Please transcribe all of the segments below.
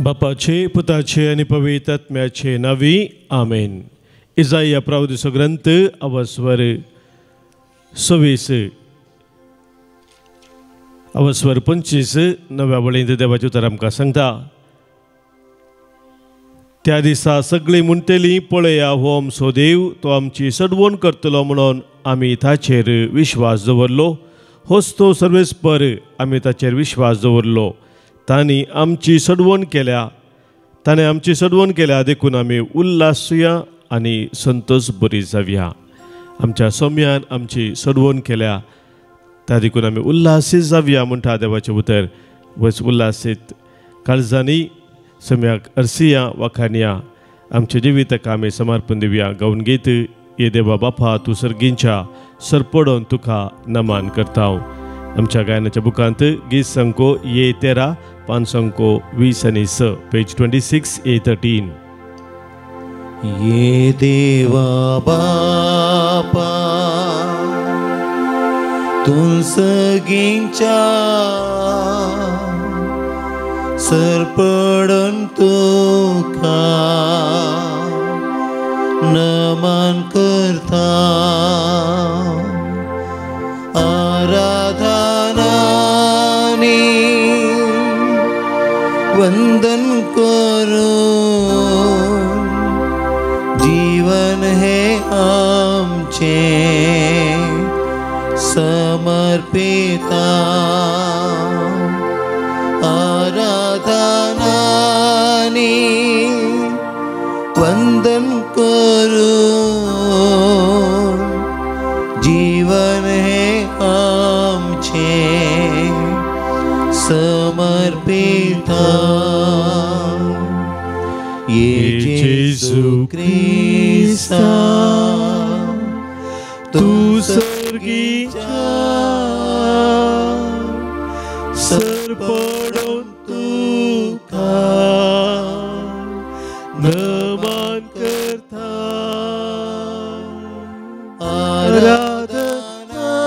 बापाचे पुताचे आणि पवित्र आत्म्याचे नावी आमेन. इसाया प्रवादीचो ग्रंथ अवस्वर 25 नव्या वळींत देवाचे उतर आमकां सांगता. त्या दिसा सगळीं म्हणटलीं, पळया हो आमचो देव, तो आमची सडवण करतलो म्हणून आमी ताचेर विश्वास दवरलो. होच तो सर्वेस्पर, आमी ताचेर विश्वास दवरलो. ताणें आमची सडवण केल्या देखून आमी उल्हासुया आनी संतोश बरी जावया. आमच्या सोम्यान आमची सडवण केल्या त्या देखून आमी उल्हासीत जावया म्हणटा देवाचें उतर. बस उल्हासीत काळजांनी सम्याक अर्सिया वाखाणया. आमचे जिविताक आमी समर्पण दिवया. गावन गीत, ये देवा बापा तूं सर्गींच्या सरपडोन तुका नमान करता. आमच्या गायनाच्या बुकांत गीत संको ये 13 पान संको 20 आनी 6 पेज 26 A13. ये देवा बापा तूं सर्गींच्या सरपडोन तुका नमन करता. आराधनानी वंदन करून जीवन हे आमचे समर्पिता. आराधनानी वंदन करून जीवन हे आमचे समर्पिता. ये जेसु ख्रिस्ता तू सर्गीच्या सरपडोन तुका नमन करता. आराधनानी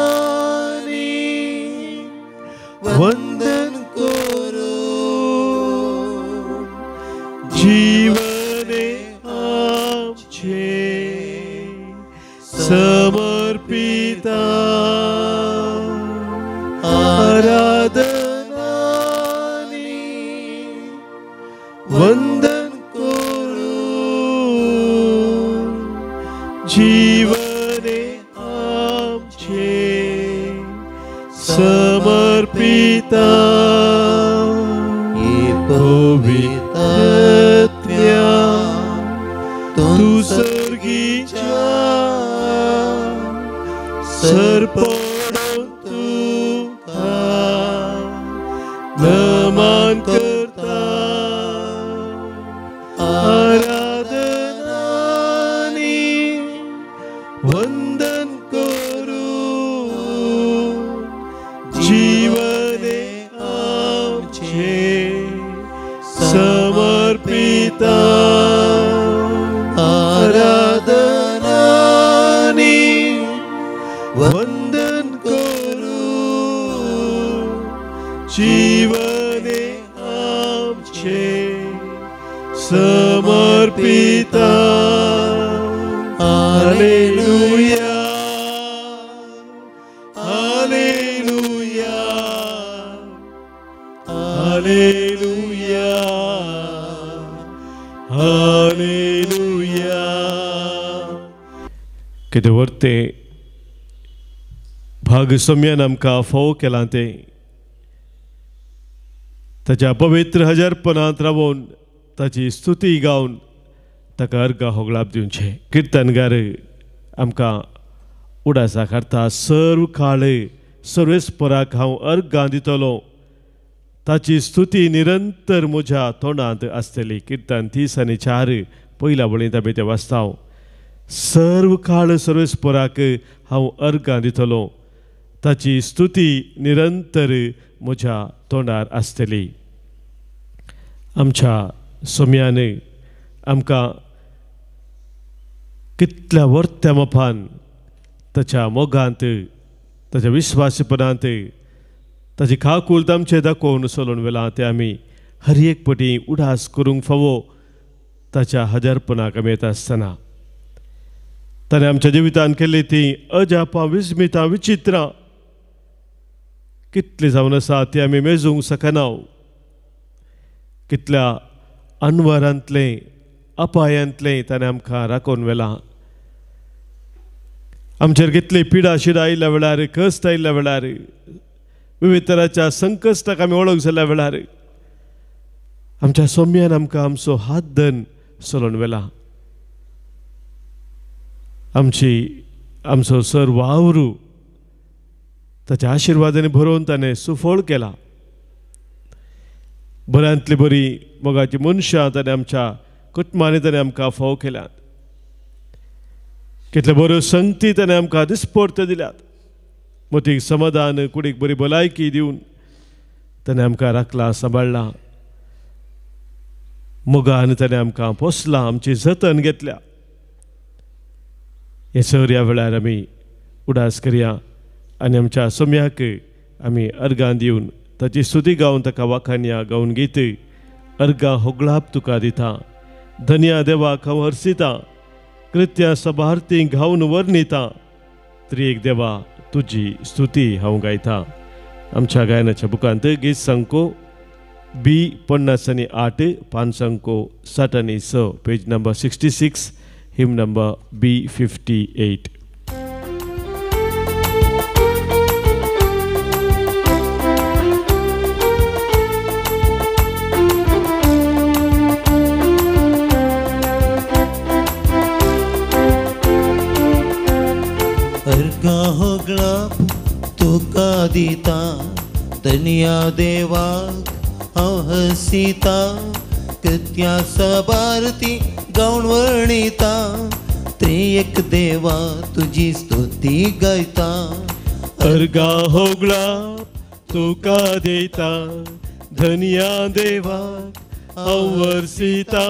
वंदन करून जीवने आमचे समर्पिता. आराधनानी वंदन करून जीवने आमचे समर्पिता. ये पवित्रत्या तू सर्गीच्या सरपडोन तुका नमन करता. आराधनानी वंदन करून जीवने आमचे समर्पिता. आराधनानी वंदन करून जीवने आमचे समर्पिता. Hallelujah hallelujah hallelujah hallelujah. कितें वर्ते भाग सोम्यान आमकां फोव केलां तें ताच्या पवित्र हजरपणांत रावून ताची स्तुती गावन ताका अर्गां होगळाप दिवचें. किर्तनगार आमकां उडासा काडटा. सर्व काळ सर्वेस्पराक हांव अर्गां दितलो, ताची स्तुती निरंतर म्हज्या तोंडांत आसतली. किर्तन 30 आनी 4 पयल्या वळींत आमी तें वाचता. सर्व काळ सर्वेस्पराक हांव अर्गां दितलो, ताची स्तुती निरंतर म्हज्या तोंडार आसतली. आमच्या सोम्यान आमकां कितल्या वर्त्या मोपान ताच्या मोगांत, ताच्या विश्वासीपणांत ताची खाकुलत आमचे दाखोवन चलून वेला ते आमी हर एक पटी उडास करूंक फावो ताच्या हजारपणाक आमी येता आसतना ताणें आमच्या जिवितान केल्ली ती अजापां विस्मितां विचित्रां कितली जावन आसा ती आमी मेजूंक शकना. कितल्या अनवरांतले अपायांतले ताणें आमकां राखून व्हेलां. आमचेर कितली पिडा शिडा आयिल्ल्या वेळार कश्ट आयिल्ल्या वेळार विविध तरांच्या संकश्टाक आमी वळख जाल्ल्या वेळार आमच्या सौम्यान आमकां आमचो हात धन चलोवन व्हेला. आमचो सर्व वावरू ताच्या आशिर्वादांनी भरोवन ताणें सुफळ केला. बऱ्यांतली बरी मोगाची मनशां ताणें आमच्या कुटुंबांनी ताणें आमकां फावो केल्यात. कितले बऱ्यो संगती ताणें आमकां दिसपडत दिल्यात. मोतीक समाधान कुडीक बरी भलायकी दिवन ताणें आमकां राखला सांबाळला. मोगान ताणें आमकां पोसलां आमची जतन घेतल्या. हे सर ह्या वेळार आमी उडास करया आनी आमच्या सौम्याक आमी अर्गां दिवन ताची स्तुती गावन ताका वाखाणया गावन गीत अर्गां होगळाप तुका दिता. धन्या देवाक हांव हरसिता कृत्या सभार्थी घावन वर्णिता. त्रिएक देवा तुजी स्तुती हांव गायता. आमच्या गायनाच्या बुकांत गीत संको B58 5 7 पेज नंबर 66 हिम नंबर B58. अर्गा होगळाप तुका दिता धन्या देवाक हांव हसीता कृत्या सभार्थी गावन वर्णिता. त्रिएक देवा तुजी स्तुती गायता. अर्गा होगळाप तुका दिता धन्या देवाक हांव हरसिता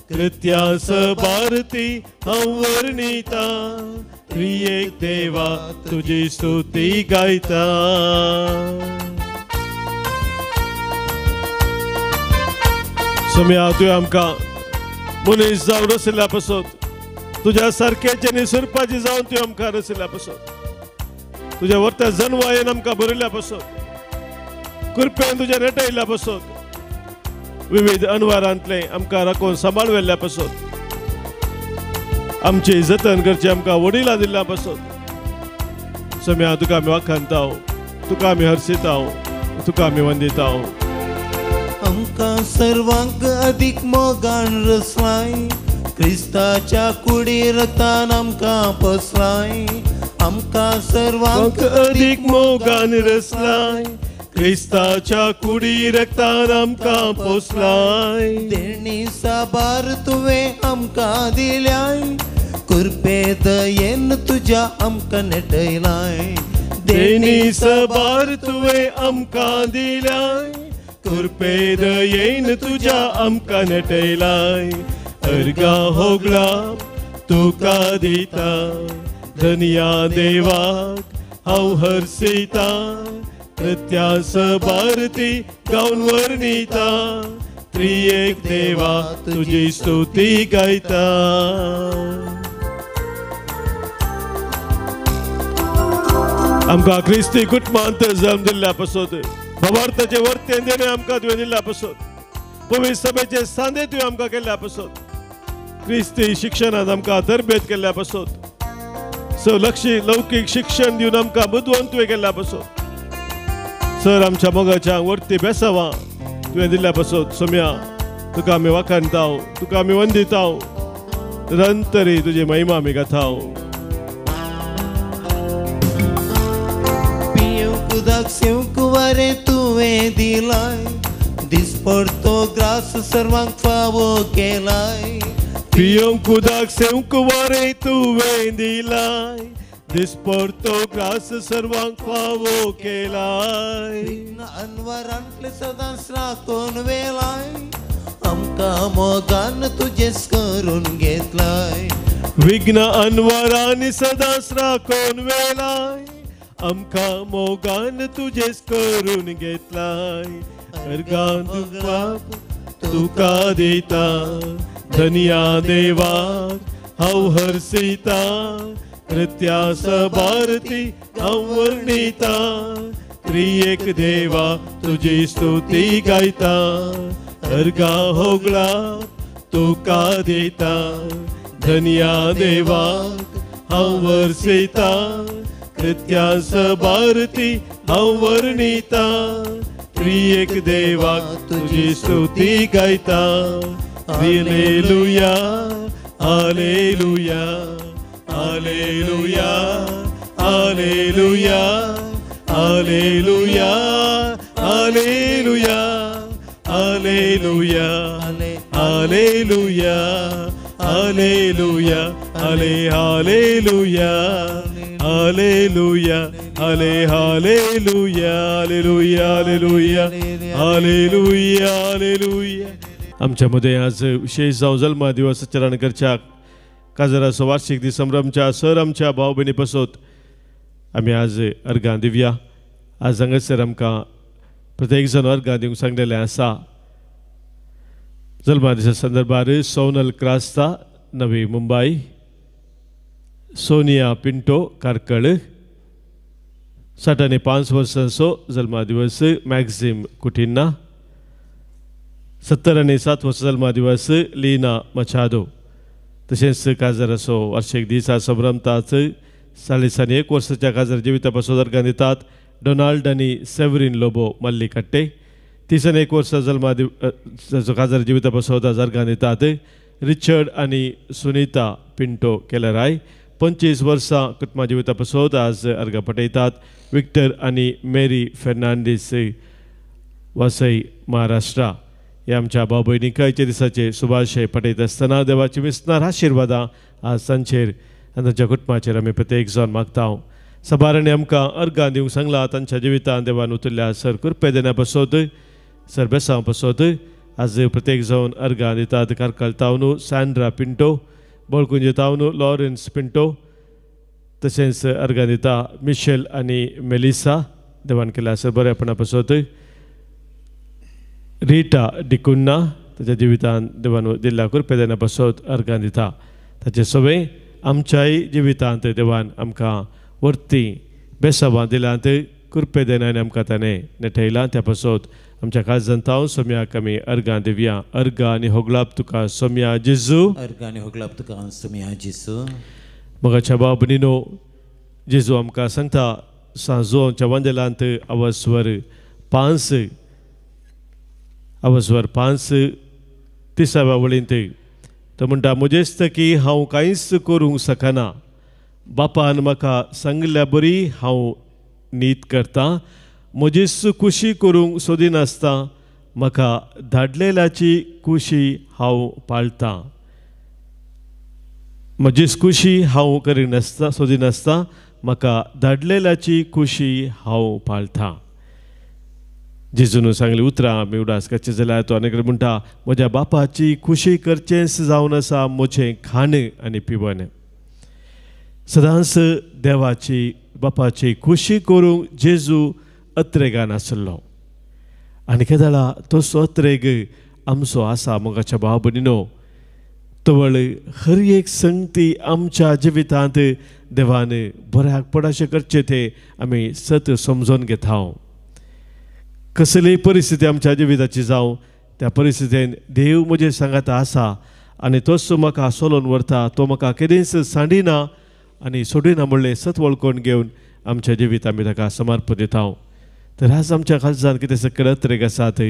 कृत्या सभार्थी हांव वर्णिता. त्रिएक देवा तुजी स्तुती गायता. सौम्या तुवें आमकां मनीस जावन रचयल्या पासून तुज्या सारकेचे निसरपाची जावन तुवें आमकां रचयल्या पासून तुज्या वर्त्या जन्मायेन आमकां बरयल्या पासून कृपेन तुज्या नेटयल्या पासून विविध अनवारांतले आमकां राखून सांबाळ व्हेल्ल्या पासून आमची जतन करची आमकां वडिलां दिल्ल्या पासून सौम्या तुका आमी वाखाणता तुका आमी हरसिता तुका आमी वंदिता. आमकां सर्वांक अदीक मोगान रचलाय क्रिस्ताच्या कुडी रक्तान आमकां पोसलाय. आमकां सर्वांक अदीक मोगान रचलाय क्रिस्ताच्या कुडी रक्तान आमकां पोसलाय. देणी साबार तुवें आमकां दिल्याय कृपे दयेन तुज्या आमकां नेटयलाय. देणी साबार तुवें आमकां दिल्याय कृपे दयेन तुज्या आमकां नेटयलाय. अर्गा होगळाप तुका दिता धन्या देवाक हांव हरसिता कृत्या सभार्थी गावन वर्णिता. त्रिएक देवा तुजी स्तुती गायता. आमकां क्रिस्ती कुटुंबांत जल्म दिल्ल्या पासून भवार्थाचे वर्तेन देणे आमकां तुवें दिल्ल्या पासून पवित्र सभेचे सांदे तुवें आमकां केल्ल्या पासून क्रिस्ती शिक्षणांत आमकां तरबेत केल्ल्या पासून लौकीक शिक्षण दिवन आमकां बुदवंत तुवें केल्ल्या पासून सर आमच्या मोगाच्या वर्ती बेसावां तुवें दिल्ल्या पासून सौम्या तुका आमी वाखाणता तुका आमी वंदिता. निरंतरी तुजी महिमा आमी गाता. उदक सेवक वारे तुवें दिलाय दिसपडतो ग्रास सर्वांक फावो केलाय. पियोंक उदक सेवक वारे तुवें दिलाय दिसपडतो ग्रास सर्वांक फावो केलाय. अनवरांतले सदांच राखून वेलाय आमकां मोगान तुजेच करून घेतलाय. विघ्न अनवरांनी सदांच राखून वेलाय आमका मोगान तुझेच करून घेतलाय अर्गान बाप तुका देता धनिया देवाक हांव हरसिता प्रत्यास भारती हांव वर्णिता त्रिएक देवा तुझी स्तुती गायता अर्गा होगळा तुका देता धनिया देवाक हांव वर्सिता प्रत्यास भारती हांव वर्णिता त्रिएक देवाक तुझी स्तुती गायता hallelujah hallelujah hallelujah hallelujah hallelujah hallelujah hallelujah hallelujah hallelujah hallelujah hallelujah hallelujah hallelujah hallelujah hallelujah hallelujah आमच्यामध्ये आज विशेष जावं जल्मा दिवस आचरण करच्या काजराचो वार्षिक दीस संभ्रमच्या सर आमच्या भाव भयणी पासत आमी आज अर्गां दिवया आज हांगासर आमकां प्रत्येक जण अर्गां दिवंक सांगलेलें आसा जल्मा दिसा संदर्भार सोनल क्रास्ता नवी मुंबई सोनिया पिंटो कारकळ 65 वर्सांचो जल्मा दिवस मॅक्झिम कुटिन्ना 77 वर्सां जल्मा दिवस लीना मचादो तशेंच काजराचो वार्षिक दीस आज संभ्रमतात 1.5 वर्साच्या काजार जिविता पासून अर्गां दितात डोनाल्ड आनी सेवरीन लोबो मल्लिकट्टे 31 वर्सां जल्मा काजार जिविता पासून आज अर्गां दितात रिचर्ड आनी सुनीता पिंटो केलराय 25 वर्सां कुटुंबा जिविता पासून आज अर्गां पटयतात विक्टर आनी मेरी फेर्नांडीस वसई महाराष्ट्रा ह्या आमच्या भाव भयणीकायच्या दिसाचे सुभाशय पटयत आसतना देवाची विस्तार आशिर्वादां आज सांजेर आनी तांच्या कुटुंबाचेर आमी प्रत्येक जण मागता सबारांनी आमकां अर्गां दिवंक सांगला तांच्या जिवितांत देवान उतरल्या सर कृपे देण्या पासत सर बेसांव पासत आज प्रत्येक जण अर्गां दितात कारकळ तावनू सॅन्ड्रा पिंटो बोळकुंजे तावनू लॉरेन्स पिंटो तशेंच अर्गां दिता मिशेल आनी मेलिसा देवान केल्या सर बरेपणा पासत रिटा डिकुन्ना ताच्या जिवितांत देवान दिल्ल्या कृपे देण्या पासत अर्गां दिता ताचे सगळे आमच्याय जिवितांत देवान आमकां वर्ती बेसांवां दिल्यांत कृपे देण्यान आमकां ताणें नेटयलां त्या पासत आमच्या काळजांत हांव सोम्याक आमी अर्गां दिवया अर्गां आनी होगलाप तुका सोम्या जेजू अर्गां आनी होगलाप तुका सोम्या जेजू मोगाच्या भाव भयणीनो जेजू आमकां सांगता सांजोच्या वंदेलांत अवस्वर 5 तिसाव्या वळींत तो म्हणटा म्हजेस्तकी हांव कांयच करूंक शकना बापान म्हाका सांगल्या बरी हांव नीत करता म्हजीच खुशी करूंक सोदिनासता म्हाका धाडलेल्याची खुशी हांव पाळटां म्हजीच खुशी हांव करिनासता सोदिनासता म्हाका धाडलेल्याची खुशी हांव पाळटां जेजून सांगली उतरां आमी उडास करचें जाल्यार तो आनी म्हणटा म्हज्या बापाची खुशी करचेंच जावन आसा म्हजें खाण आनी पिवण सदांच देवाची बापाची खुशी करूंक जेजू अत्रेगान आसलो आनी केदाळा तोच अत्रेग आमचो आसा मोगाच्या भाव भयणीनो तवळ हर एक संगती आमच्या जिवितांत देवान बऱ्याक पडाशें करचें तें आमी सत समजून घेता कसलीय परिस्थिती आमच्या जिविताची जावं त्या परिस्थितीन देव म्हजे सांगात आसा आनी तोच म्हाका सोलोवन व्हरता तो म्हाका केदींच सांडिना आनी सोडिना म्हणलें सत वळखून घेवन आमच्या जिवीत आमी ताका समर्पण दिता तर आज आमच्या काळजांत कितें सकयल अत्रेग आसात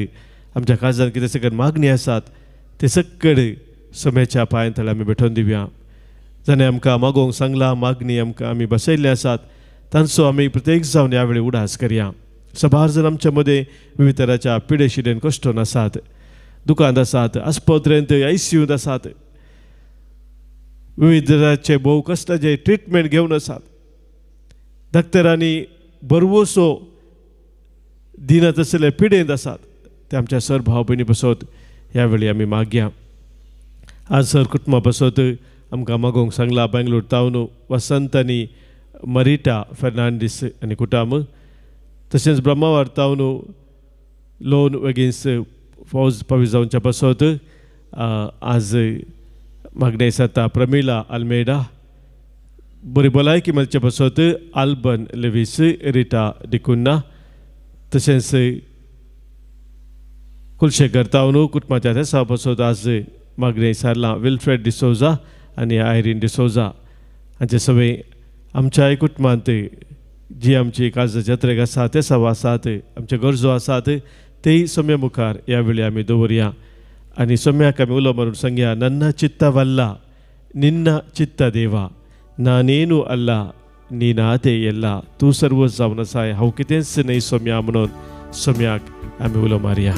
आमच्या काळजांत कितें सकयल मागणी आसात ते सकयल सोम्याच्या पांय तळे आमी भेटोवन दिवया जाणें आमकां मागोवंक सांगला मागणी आमकां आमी बसयल्ले आसात तांचो आमी प्रत्येक जावन ह्या वेळी उडास करया सबार जण आमच्या मदें विविध तरांच्या पिडे शिडेन कश्टोन आसात दुकान आसात आस्पत्रेंत ICUंत आसात विविध तरांचे भोव कश्टाचे ट्रिटमेंट घेवन आसात डॉक्टरांनी बरवोसो दिनात आसले पिडेंत आसात ते आमच्या सर भाव भयणी पासत ह्या वेळी आमी मागया आज सर कुटुंबा पासत आमकां मागोवंक सांगला बेंगलोर तावन वसंत आनी मरिटा फर्नांडीस आनी कुटाम तशेंच ब्रह्मावार्तावन लोन वेगीन्स फौज पावी जावच्या पासत आज मागणे जाता प्रमिला अल्मेडा बरी भलायकी मेळचे पासत आल्बन लेविस रिटा डिकुन्ना तशेंच कुलशेखर तावन कुटुंबाच्या त्या पासत आज मागणे सारला विल्फ्रेड डिसोजा आनी आयरीन डिसोजा हांचे सगळे आमच्या कुटुंबांत जी आमची काज जत्रेक आसा ते सवा आसात आमचे गरजो आसात तेय सोम्या मुखार ह्या वेळी आमी दवरया आनी सोम्याक आमी उलो मारून सांगया नन्न चित्त वल्ला निन्न चित्त देवा नानेनु अल्ला नी नाते येल्ला तूं सर्व जावन आसाय हांव कितेंच न्हय सोम्या म्हणून सोम्याक आमी उलो मारया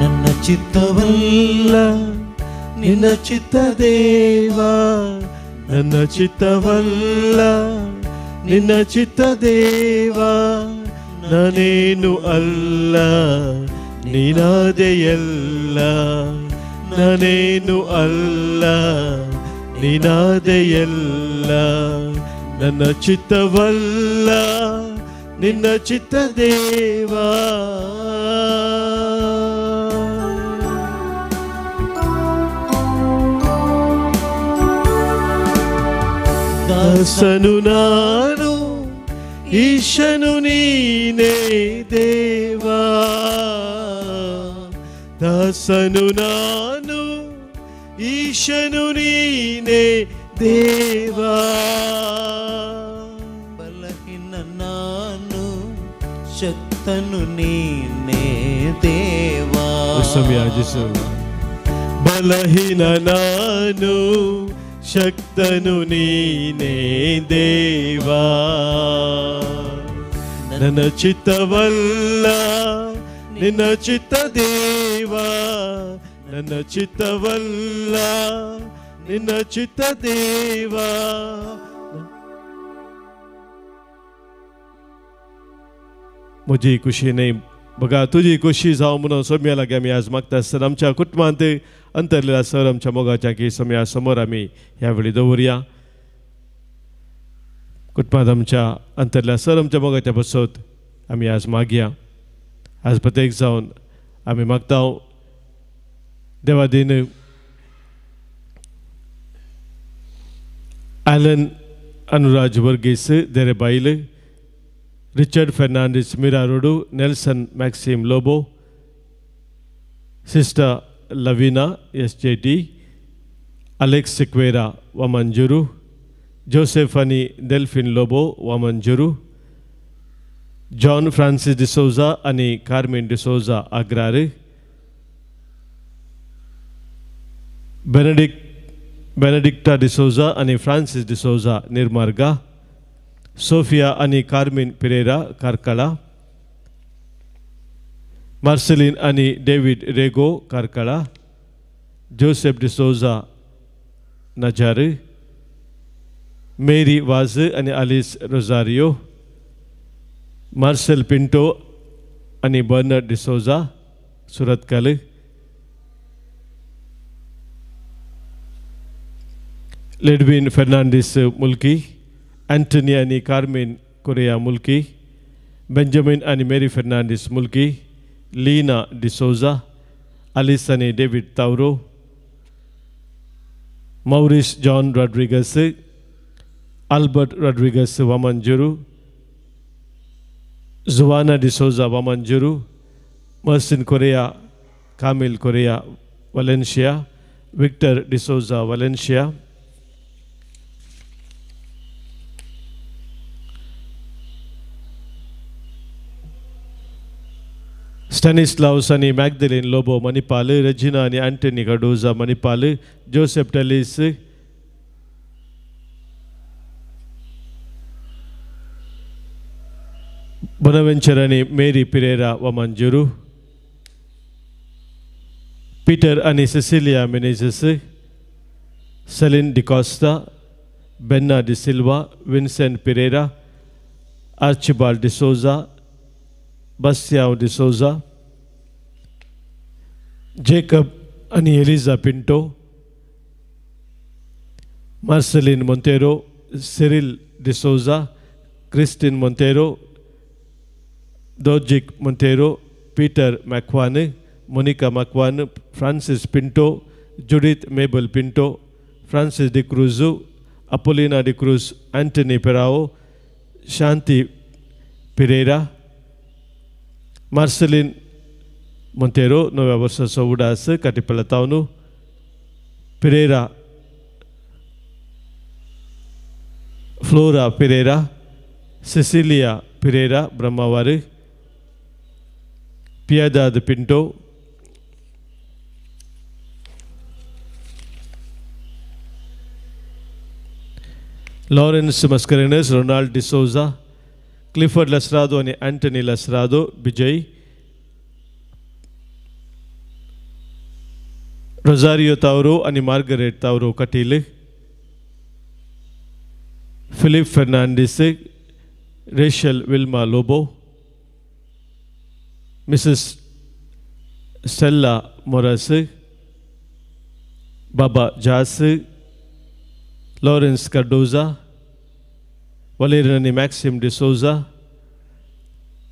ನನ್ನ ಚಿತ್ತವಲ್ಲ ನಿನ್ನ ಚಿತ್ತ ದೇವಾ ನನ್ನ ಚಿತ್ತವಲ್ಲ ನಿನ್ನ ಚಿತ್ತ ದೇವಾ ನಾನೇನು ಅಲ್ಲ ನೀನಾದೆಯಲ್ಲ ನಾನೇನು ಅಲ್ಲ ನೀನಾದೆಯಲ್ಲ ನನ್ನ ಚಿತ್ತವಲ್ಲ ನಿನ್ನ ಚಿತ್ತ ದೇವಾ ದಾಸನು ನಾನು ಈಶನು ನೀನೇ ದೇವಾ ದಾಸನು ನಾನು ಈಶನು ನೀನೇ ದೇವಾ ಬಲಹೀನ ನಾನು ಶಕ್ತನು ನೀನೇ ದೇವಾ ಬಲಹೀನ ನಾನು ಶಕ್ತನು ನೀನೇ ದೇವಾ ನನ್ನ ಚಿತ್ತವಲ್ಲ ನಿನ್ನ ಚಿತ್ತ ದೇವಾ ನನ್ನ ಚಿತ್ತವಲ್ಲ ನಿನ್ನ ಚಿತ್ತ ದೇವಾ म्हजी खुशी न्ही बघा तुझी खुशी जावं म्हणून सोम्या लागीं आमी आज मागता आसतना आमच्या कुटुंबांत अंतरलेला सर आमच्या मोगाच्या की सोम्या समोर आमी ह्या वेळी दवरया कुटुंबांत आमच्या अंतरल्या सर आमच्या मोगाच्या बसत आमी आज मागया आज प्रत्येक जावन आमी मागता देवादीन ॲलन अनुराज वर्गीस देरेबाईल रिचर्ड फर्नांडीस मिरारोडू नेल्सन मॅक्सिम लोबो सिस्टर लविना SJD अलेक्स सिक्वेरा वामंजुरू जोसेफानी डेल्फिन लोबो वामंजुरू जॉन फ्रांसिस डिसोजा आणि कार्मिन डिसोजा अग्रार बेनेडिक्टा डिसोजा आणि फ्रांसिस डिसोजा निर्मार्गा सोफिया आणि कार्मिन पिरेरा कारकळा मार्सेलिन आणि डेविड रेगो कारकळा जोसेफ डिसोजा नजार मेरी वाज आणि अलिस रोजारियो मार्सेल पिंटो आणि बर्नर्ड डिसोजा सुरतकल लेडविन फर्नांडीस मुल्की एंटनी आणि कार्मिन कोरिया मुल्की बेंजामिन आणि मेरी फर्नांडीस मुल्की लीना डिसोजा अलिस आणि डेविड तावरो मौरिस जॉन रॉड्रिगस अल्बर्ट रॉड्रिगस वामंजुरू जुवाना डिसोजा वामंजुरू मर्सिन कोरिया कामिल कोरिया वालेंशिया विक्टर डिसोजा वालेंशिया स्टॅनिस्लाउस आणि मॅग्दलिन लोबो मणिपाल रेजिना आणि अँटनी कार्डोजा मणिपाल जोसेफ टेलिस बोनावेंचर आणि मेरी पिरेरा वामंजुरू पीटर आणि Cecilia Menezes Celine D'Costa Benna D'Silva Vincent Pereira Archibald D'Souza Bastião de Souza, Jacob आणि एलिझा पिंटो, मार्सेलिन मोंतेरो, सिरिल डिसोजा, क्रिस्टिन मोंतेरो, दोजिक मोंतेरो, पीटर मॅक्वान, मोनिका मॅक्वान, फ्रांसिस पिंटो, जुडिथ मेबल पिंटो, फ्रांसिस डिक्रूजो, अपोलिना डिक्रूज, एंटनी पेराओ, शांती पिरेरा, मार्सेलिन मोंतेरो 9 वर्षाचो उडास काटिपळतावनु, पिरेरा फ्लोरा पिरेरा, सिसिलिया पिरेरा ब्रह्मावार, पियादाद पिंटो, लॉरेन्स मस्करेनस, रोनाल्ड डिसोजा, क्लिफर्ड लसरादो आणि एंटनी लसरादो बिजय, रोजारियो तावरो आणि मार्गरेट तावरो कटील, फिलिप फर्नांडिस, रेशल विल्मा लोबो, मिसेस स्टेला मोरस, बाबा जास, लॉरेंस कार्डोजा, वलेरियन मैक्सिम डिसोजा,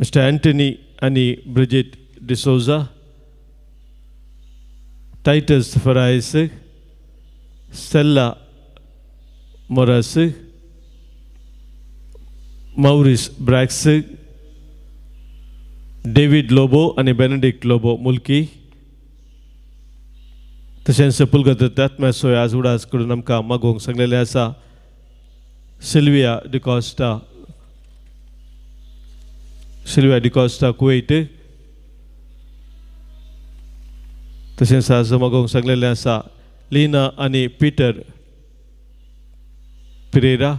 मिस्टर एंटनी आणि ब्रिजिट डिसोजा, टाइटस फराइस, स्टेला मोरस, मौरिस ब्रॅक्स, डेविड लोबो आणि बेनेडिक्ट लोबो मुलकी, तशेंच पुलगत्यात्म्या सोय आज उडास कडून आमकां मागोवंक सांगलेले आसा. सिल्विया डिकॉस्टा कुवेट, तशेंच आज मागोवंक सांगलेले आसा लीना आणि पीटर पिरेरा,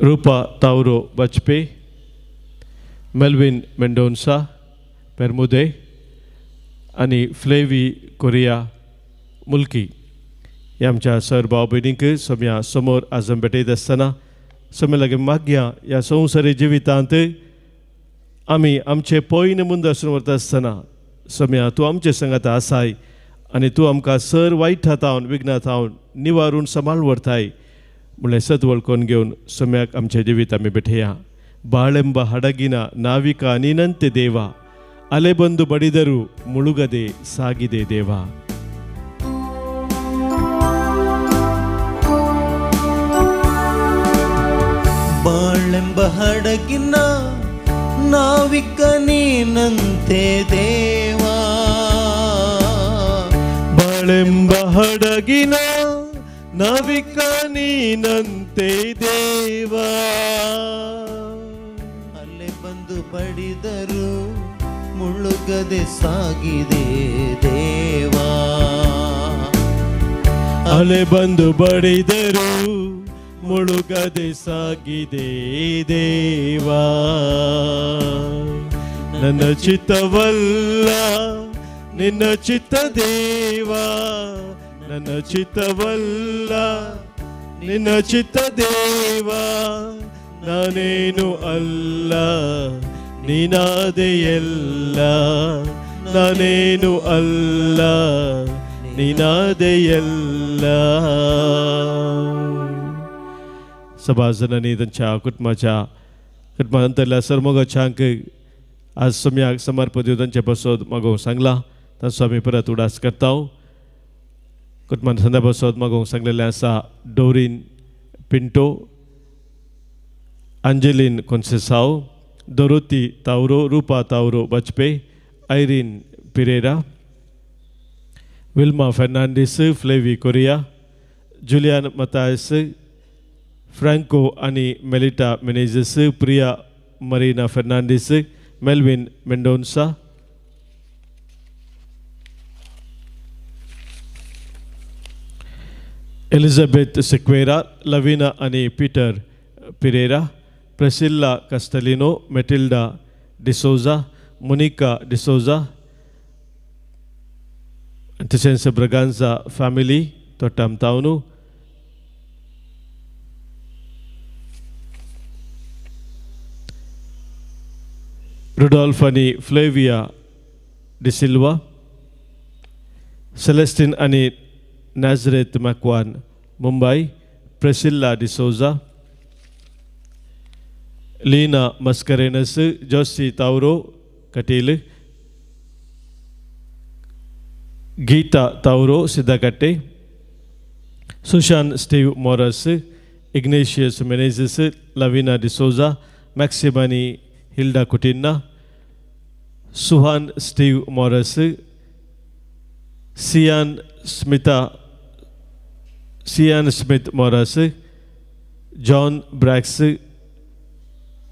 रूपा तावरो बचपे, मेल्विन मेंडोन्सा पेरमुदे आणि फ्लेवी कोरिया मुलकी ह्या आमच्या सर भाव भयणींक सोम्या समोर आजम भेटयत आसतना सोम्या लागीं मागया ह्या संवसारी जिवितांत आमी आमचे पयन मुंद आसून व्हरता आसतना सोम्या तूं आमचे संगात आसाय आनी तूं आमकां सर वायटांत विघ्नांत निवारून सांबाळ व्हरताय म्हणलें सत वळखून घेवन सोम्याक आमचें जिवीत आमी भेटया. ಬಾಳೆಂಬ ಹಡಗಿನ ನಾವಿಕ ನೀನಂತೆ ದೇವ, ಅಲೆ ಬಂದು ಬಡಿದರು ಮುಳುಗದೆ ಸಾಗಿದೆ ದೇವ. ಬಾಳೆಂಬ ಹಡಗಿನ ನಾವಿಕ ನೀನಂತೆ ದೇವ, ಬಾಳೆಂಬ ಹಡಗಿನ ನಾವಿಕ ನೀನಂತೆ ದೇವ, ಅಲೆ ಬಂದು ಬಡಿದರು ಮುಳುಗದೆ ಸಾಗಿದೆ ದೇವ, ಅಲೆ ಬಂದು ಬಡಿದರು ಮುಳುಗದೆ ಸಾಗಿದೆ ದೇವ. ನನ್ನ ಚಿತ್ತವಲ್ಲ ನಿನ್ನ ಚಿತ್ತ ದೇವ, ನನ್ನ ಚಿತ್ತವಲ್ಲ ನಿನ್ನ ಚಿತ್ತ ದೇವ, ನಾನೇನು ಅಲ್ಲ ನೀನಾದೆ ಎಲ್ಲ, ನಾನೇನು ಅಲ್ಲ ನೀನಾದೆ ಎಲ್ಲ. सभाजनांनी त्यांच्या कुटुंबांतल्या सर्मोगाच्यांक आज सम्याक समर्पण दिवन तांचे बसत मागोवंक सांगला. तांचो आमी परत उडास करता. कुटुंबान संध्या बसत मागोवंक सांगलेले आसा डोरीन पिंटो, अंजेलिन कोन्सेसाव, दोरोती तावरो, रूपा तावरो बचपे, आयरीन पिरेरा, विल्मा फर्नांडीस, फ्लेवी कोरिया, जुलियन मतायस, फ्रँको आणि मेलिटा मेनेझेस, प्रिया मरीना फर्नांडीस, मेल्विन मेंडोन्सा, एलिझाबेथ सिक्वेरा, लविना आणि पीटर पिरेरा, प्रेसिल्ला कस्टलिनो, मेटिल्डा डिसोजा, मोनिका डिसोजा, तशेंच ब्रगांजा फॅमिली तोटाम तावनू, रुडॉल्फ आणि फ्लेविया डिसिल्वा, सेलेस्टिन आणि नॅझरेथ मॅक्वान मुंबई, प्रेसिल्ला डिसोजा, लीना मस्करेनस, जोसी ताउरो कटील, गीता ताउरो सिद्धाकट्टे, सुशांत स्टीव मॉरस, इग्नेशियस मेनेझिस, लविना डिसोजा, मॅक्सिमानी हिल्डा कुटिन्ना, सुहान स्टीव मॉरस, सियान स्मिथ मॉरस, जॉन ब्रॅक्स,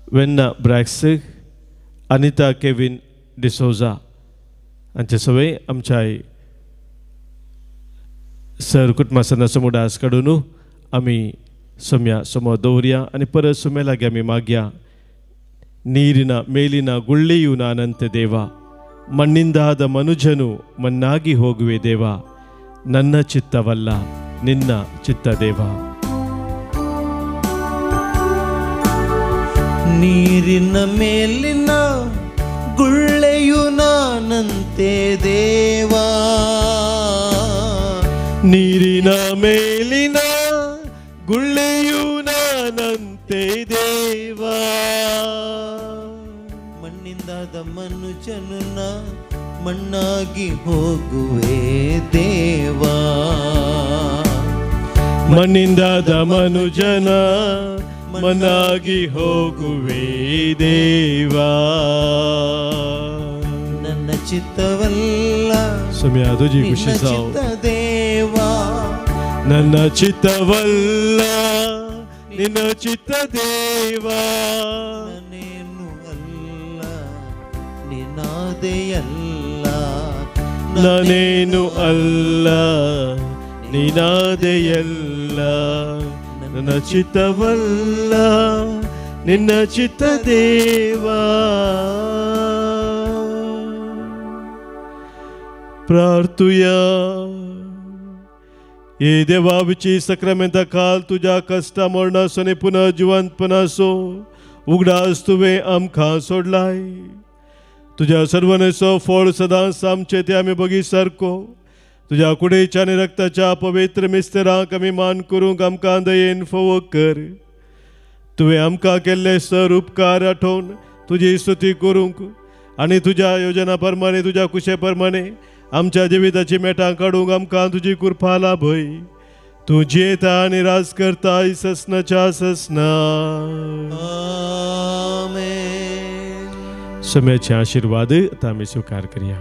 वेन्ना ब्रॅक्स, अनिता केविन डिसोजा हांचे सगळे आमच्या सर कुटुंबा समुदायास कडून आमी सोम्या समोर दवरया आनी परत सोम्या लागीं आमी मागया. ನೀರಿನ ಮೇಲಿನ ಗುಳ್ಳೆಯು ನಾನಂತೆ ದೇವ, ಮಣ್ಣಿಂದಾದ ಮನುಜನು ಮಣ್ಣಾಗಿ ಹೋಗುವೆ ದೇವ, ನನ್ನ ಚಿತ್ತವಲ್ಲ ನಿನ್ನ ಚಿತ್ತ ದೇವ. ನೀರಿನ ಮೇಲಿನ ಗುಳ್ಳೆಯು ನಾನಂತೆ ದೇವ, ನೀರಿನ ಮೇಲಿನ ಗುಳ್ಳೆಯು ನಾನಂತೆ ದೇವ, ಮಣ್ಣಿಂದಾದ ಮನುಜನ ಮಣ್ಣಾಗಿ ಹೋಗುವೆ ದೇವ, ಮಣ್ಣಿಂದಾದ ಮನುಜನ ಮಣ್ಣಾಗಿ ಹೋಗುವೆ ದೇವ. ನನ್ನ ಚಿತ್ತವಲ್ಲ ಸಮಯ ತುಜಿ ಖುಷಿ ನಿನ್ನ ಚಿತ್ತ ದೇವ, ನನ್ನ ಚಿತ್ತವಲ್ಲ ನಿನ್ನ ಚಿತ್ತ ದೇವ, ನಾನೇನು ಅಲ್ಲ ನಿನ್ನಾದೆಯಲ್ಲ, ನಾನೇನು ಅಲ್ಲ ನಿನ್ನಾದೆಯಲ್ಲ, ನನ್ನ ಚಿತ್ತವಲ್ಲ ನಿನ್ನ ಚಿತ್ತ ದೇವ. प्रार्थुया. ये देवा विची सक्रामेंता काल तुझ्या कष्टा मरणासोने पुन्हा जिवंतपणासो उगडास तुवें आमकां सोडलाय. तुझ्या सर्वनेचो फळ सदांच आमचे ते आमी बगी सारको तुझ्या कुडीच्या आनी रक्ताच्या पवित्र मिस्तेराक आमी मान करूंक आमकां दयेन फोव कर. तुवें आमकां केल्ले सर उपकार आठोवन तुजी स्तुती करूंक आनी तुज्या योजना प्रमाणे तुज्या कुशे प्रमाणे आमच्या जिविताची मेटां काडूंक आमकां तुजी कृपा लाभय. तूं जियेता आनी राज करता ससनाच्या ससना. आमेन. समयाचे आशीर्वाद आता आमी स्वीकार करूया.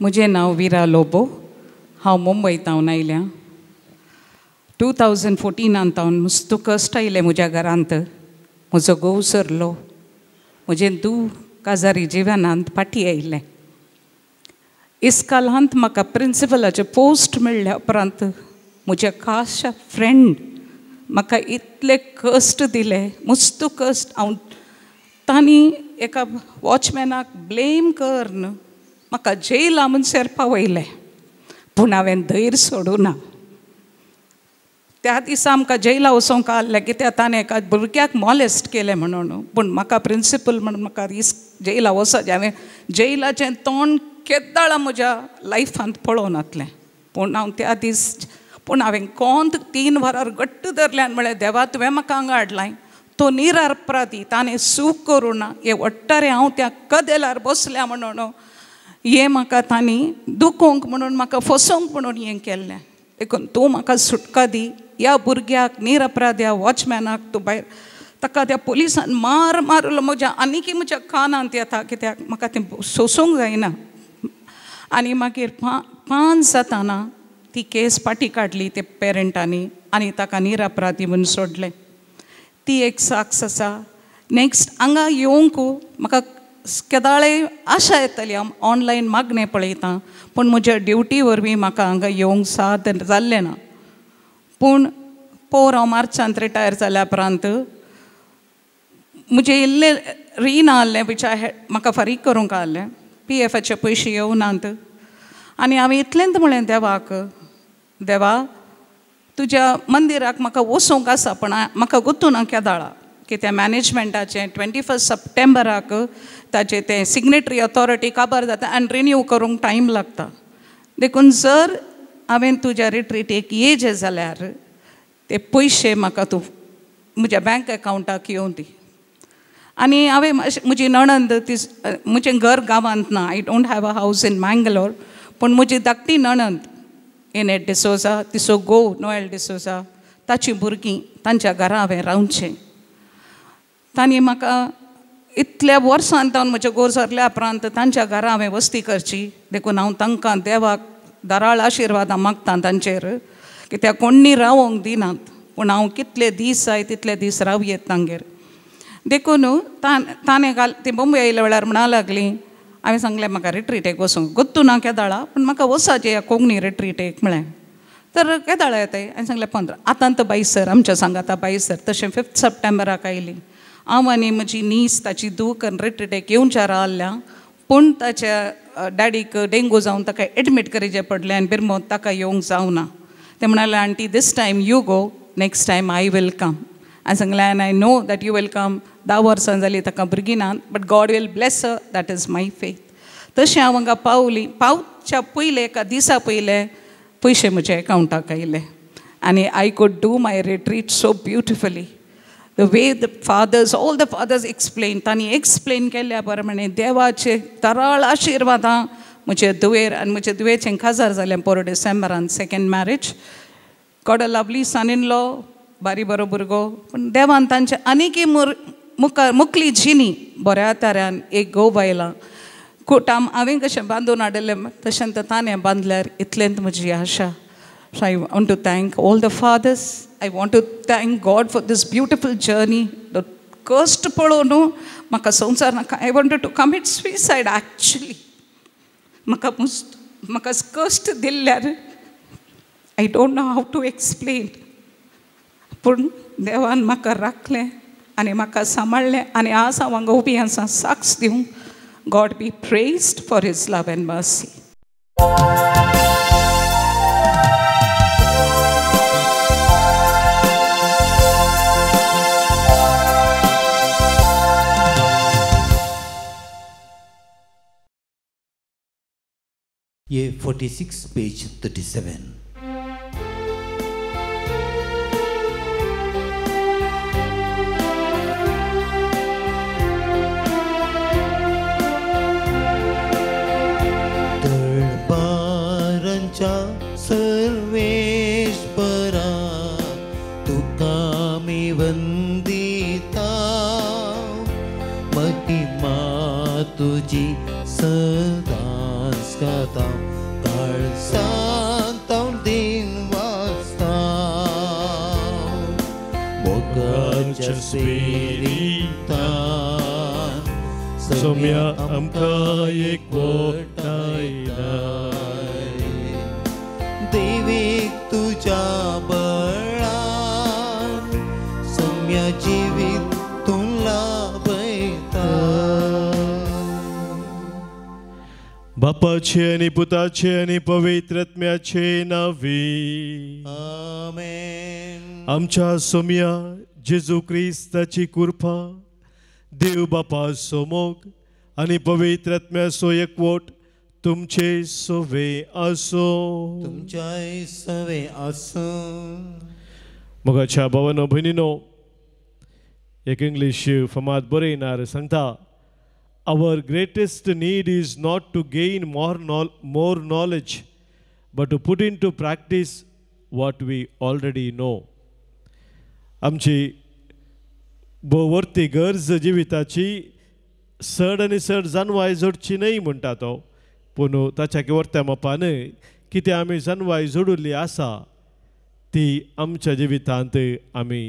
म्हजें नांव विरा लोबो. हांव मुंबयतावन आयल्या. 2014 हांव मस्त कश्ट आयले म्हज्या घरांत. म्हजो घोव सरलो. म्हजें काजारी जिवनांत फाटी आयिल्लें. इस्कालांत म्हाका प्रिंसिपलाचें पोस्ट मेळ्ळ्या उपरांत म्हजे खास फ्रेंड म्हाका इतले कश्ट दिले, मस्त कश्ट. तांणी एका वॉचमॅनाक ब्लेम करन म्हाका जेला म्हणसर पावयलें. पूण हांवें धैर्य सोडूना. त्या दिसा आमकां जेला वचोंक आसलें कित्याक ताणें एका भुरग्याक मॉलेस्ट केलें म्हणून. पूण म्हाका प्रिंसिपल म्हणून म्हाका जेला वचचें. हांवें जेलाचें तोंड केद्दाळां म्हज्या लायफांत पळोवन नासलें. पूण हांव त्या दीस हांवें कोंत 3 वरां घट्ट धरल्यान म्हळें देवा तुवें म्हाका हांगा हाडलां. तो निरपराधी, ताणें सूख करूं ना. हे वट्टारे हांव त्या कदेलार बसल्या म्हणून हें म्हाका तांणी दुखोवंक म्हणून म्हाका फसोवंक म्हणून हें केल्लें. देखून तूं म्हाका सुटका दी. ह्या भुरग्याक निरपराध्या वॉचमॅनाक तूं भायर ताका त्या पुलिसान मारलो. म्हज्या कानांत येता कित्याक म्हाका तें सोसूंक जायना. आनी मागीर 5 जाताना ती केस फाटी काडली ते पेरंटांनी आनी ताका निरपराधी म्हणून सोडलें. ती एक साक्स आसा. नेक्स्ट हांगा येवंक म्हाका केदाळे आशा येतली हांव ऑनलायन मागणें पळयतां पूण म्हज्या ड्युटी वरवीं म्हाका हांगा येवंक साद जाल्लें ना पूण पोर हांव मार्चांत रिटायर जाल्या उपरांत म्हजें इल्लें रीण आहलें विच म्हाका फारीक करूंक आहलें PFचे पयशे येवनात आनी हांवें इतलेंच म्हळें देवाक देवा तुज्या मंदिराक म्हाका वचूंक आसा पण म्हाका गुतू ना केदाळा कित्याक मॅनेजमेंटाचें 21 सप्टेंबराक ताचें तें सिग्नेटरी ऑथॉरिटी काबार जाता आनी रिन्यू करूंक टायम लागता देखून जर हांवें तुज्या रिट्रीटेक येयचें जाल्यार ते पयशे म्हाका तूं म्हज्या बँक अकावंटाक येवं दी आनी हांवें म्हजी नणंद ती म्हजें घर गांवांत ना I don't have a house in Mangalore पूण म्हजी धाकटी नणंद इनेट डिसोजा तिचो घोव नोएल डिसोजा ताचीं भुरगीं तांच्या घरा हांवें रावचें तांणी म्हाका इतल्या वर्सां जावन म्हजे घोव सरल्या उपरांत तांच्या घरा हांवें वस्ती करची देखून हांव तांकां देवाक दाराळ आशिर्वादां मागतां तांचेर कित्याक कोणी रावोंक दिनात पूण हांव कितले दीस जाय तितले दीस रावयेत तांगेर देखून ताणें ती बॉम्बे येयल्या वेळार म्हणा लागली हांवें सांगलें म्हाका रिट्रीटेक वचूंक गुत्तू ना केदाळा पूण म्हाका वचाचें ह्या कोंकणी रिट्रीटेक म्हळें तर केदाळा येताय हांवें सांगलें 15 आतांत बाईसर आमच्या सांगाता बाईसर तशें 5 सप्टेंबराक आयली हांव आनी म्हजी नीस ताची दूख रिट्रीटेक येवच्या रावल्ल्या पूण ताच्या डॅडीक डेंगू जावन ताका एडमीट करचें पडलें आनी बिरमोत ताका येवंक जावना ते म्हणाले aunty this time you go next time I will come हांवें सांगलें I know that you will come 10 वर्सां जालीं ताका भुरगीं नात but God will bless her that is my faith तशें हांव हांगा पावच्या पयलें एका दिसा पयलें पयशे म्हज्या अकावंटाक आयले आनी I could do my retreat so beautifully the way the fathers all the fathers explain तांणी एक्सप्लेन केल्ल्या प्रमाणे देवाचे तराळ आशिर्वादां म्हजे दुवेर आनी म्हजे दुवेचें काजार जालें 4 डिसेंबरान second marriage God a lovely son in law बारी बरो भुरगो पूण देवान तांचे आनीकय मुखली जिनी बऱ्या तऱ्यान एक घोव बायलां कोटाम हांवें कशें बांदून हाडलें तशें ताणें बांदल्यार इतलेंच म्हजी आशा so I want to thank all the fathers I want to thank God for this beautiful journey the कस्ट पळोवन म्हाका संवसार नाका I want to commit suicide actually म्हाका कश्ट दिल्ल्यार I don't know how to explain पूण देवान म्हाका राखलें आनी म्हाका सांबाळलें आनी आज हांव हांगा उबी आसा साक्स दिवंक God B praised for his love end mercy Year 46, page 37. दरबारांच्या सर्वेश्वरा तुका मी वंदिता महिमा तुझी सदांच गाता काळजांत दिन वाजता मोगाच्या स्पिरितान सोम्या आमकां एकवटायलाय देवीक तुझ्या बळान सोम्या जिवीत तूं लाभयता बापाचे आनी पुताचे आनी पवित्रात्म्याचे नावी आमेन आमच्या सोम्या जेजू क्रिस्ताची कृपा देव बापा सोमोग आनी पवित्रात्म्याचो एकवट तुमचे सोवे आसो तुमच्याय सवे आसो मोगाच्या भावानो भयणीनो एक इंग्लीश फामाद बरयणार सांगता Our greatest need is not to gain more knowledge, but to put into practice what we already know. आमची भोवरती गरज जिविताची चड आनी चड जानवाय जोडची न्हय म्हणटा तो पूण ताच्या वर्त्या मोपान कितें आमी जानवाय जोडिल्ली आसा ती आमच्या जिवितांत आमी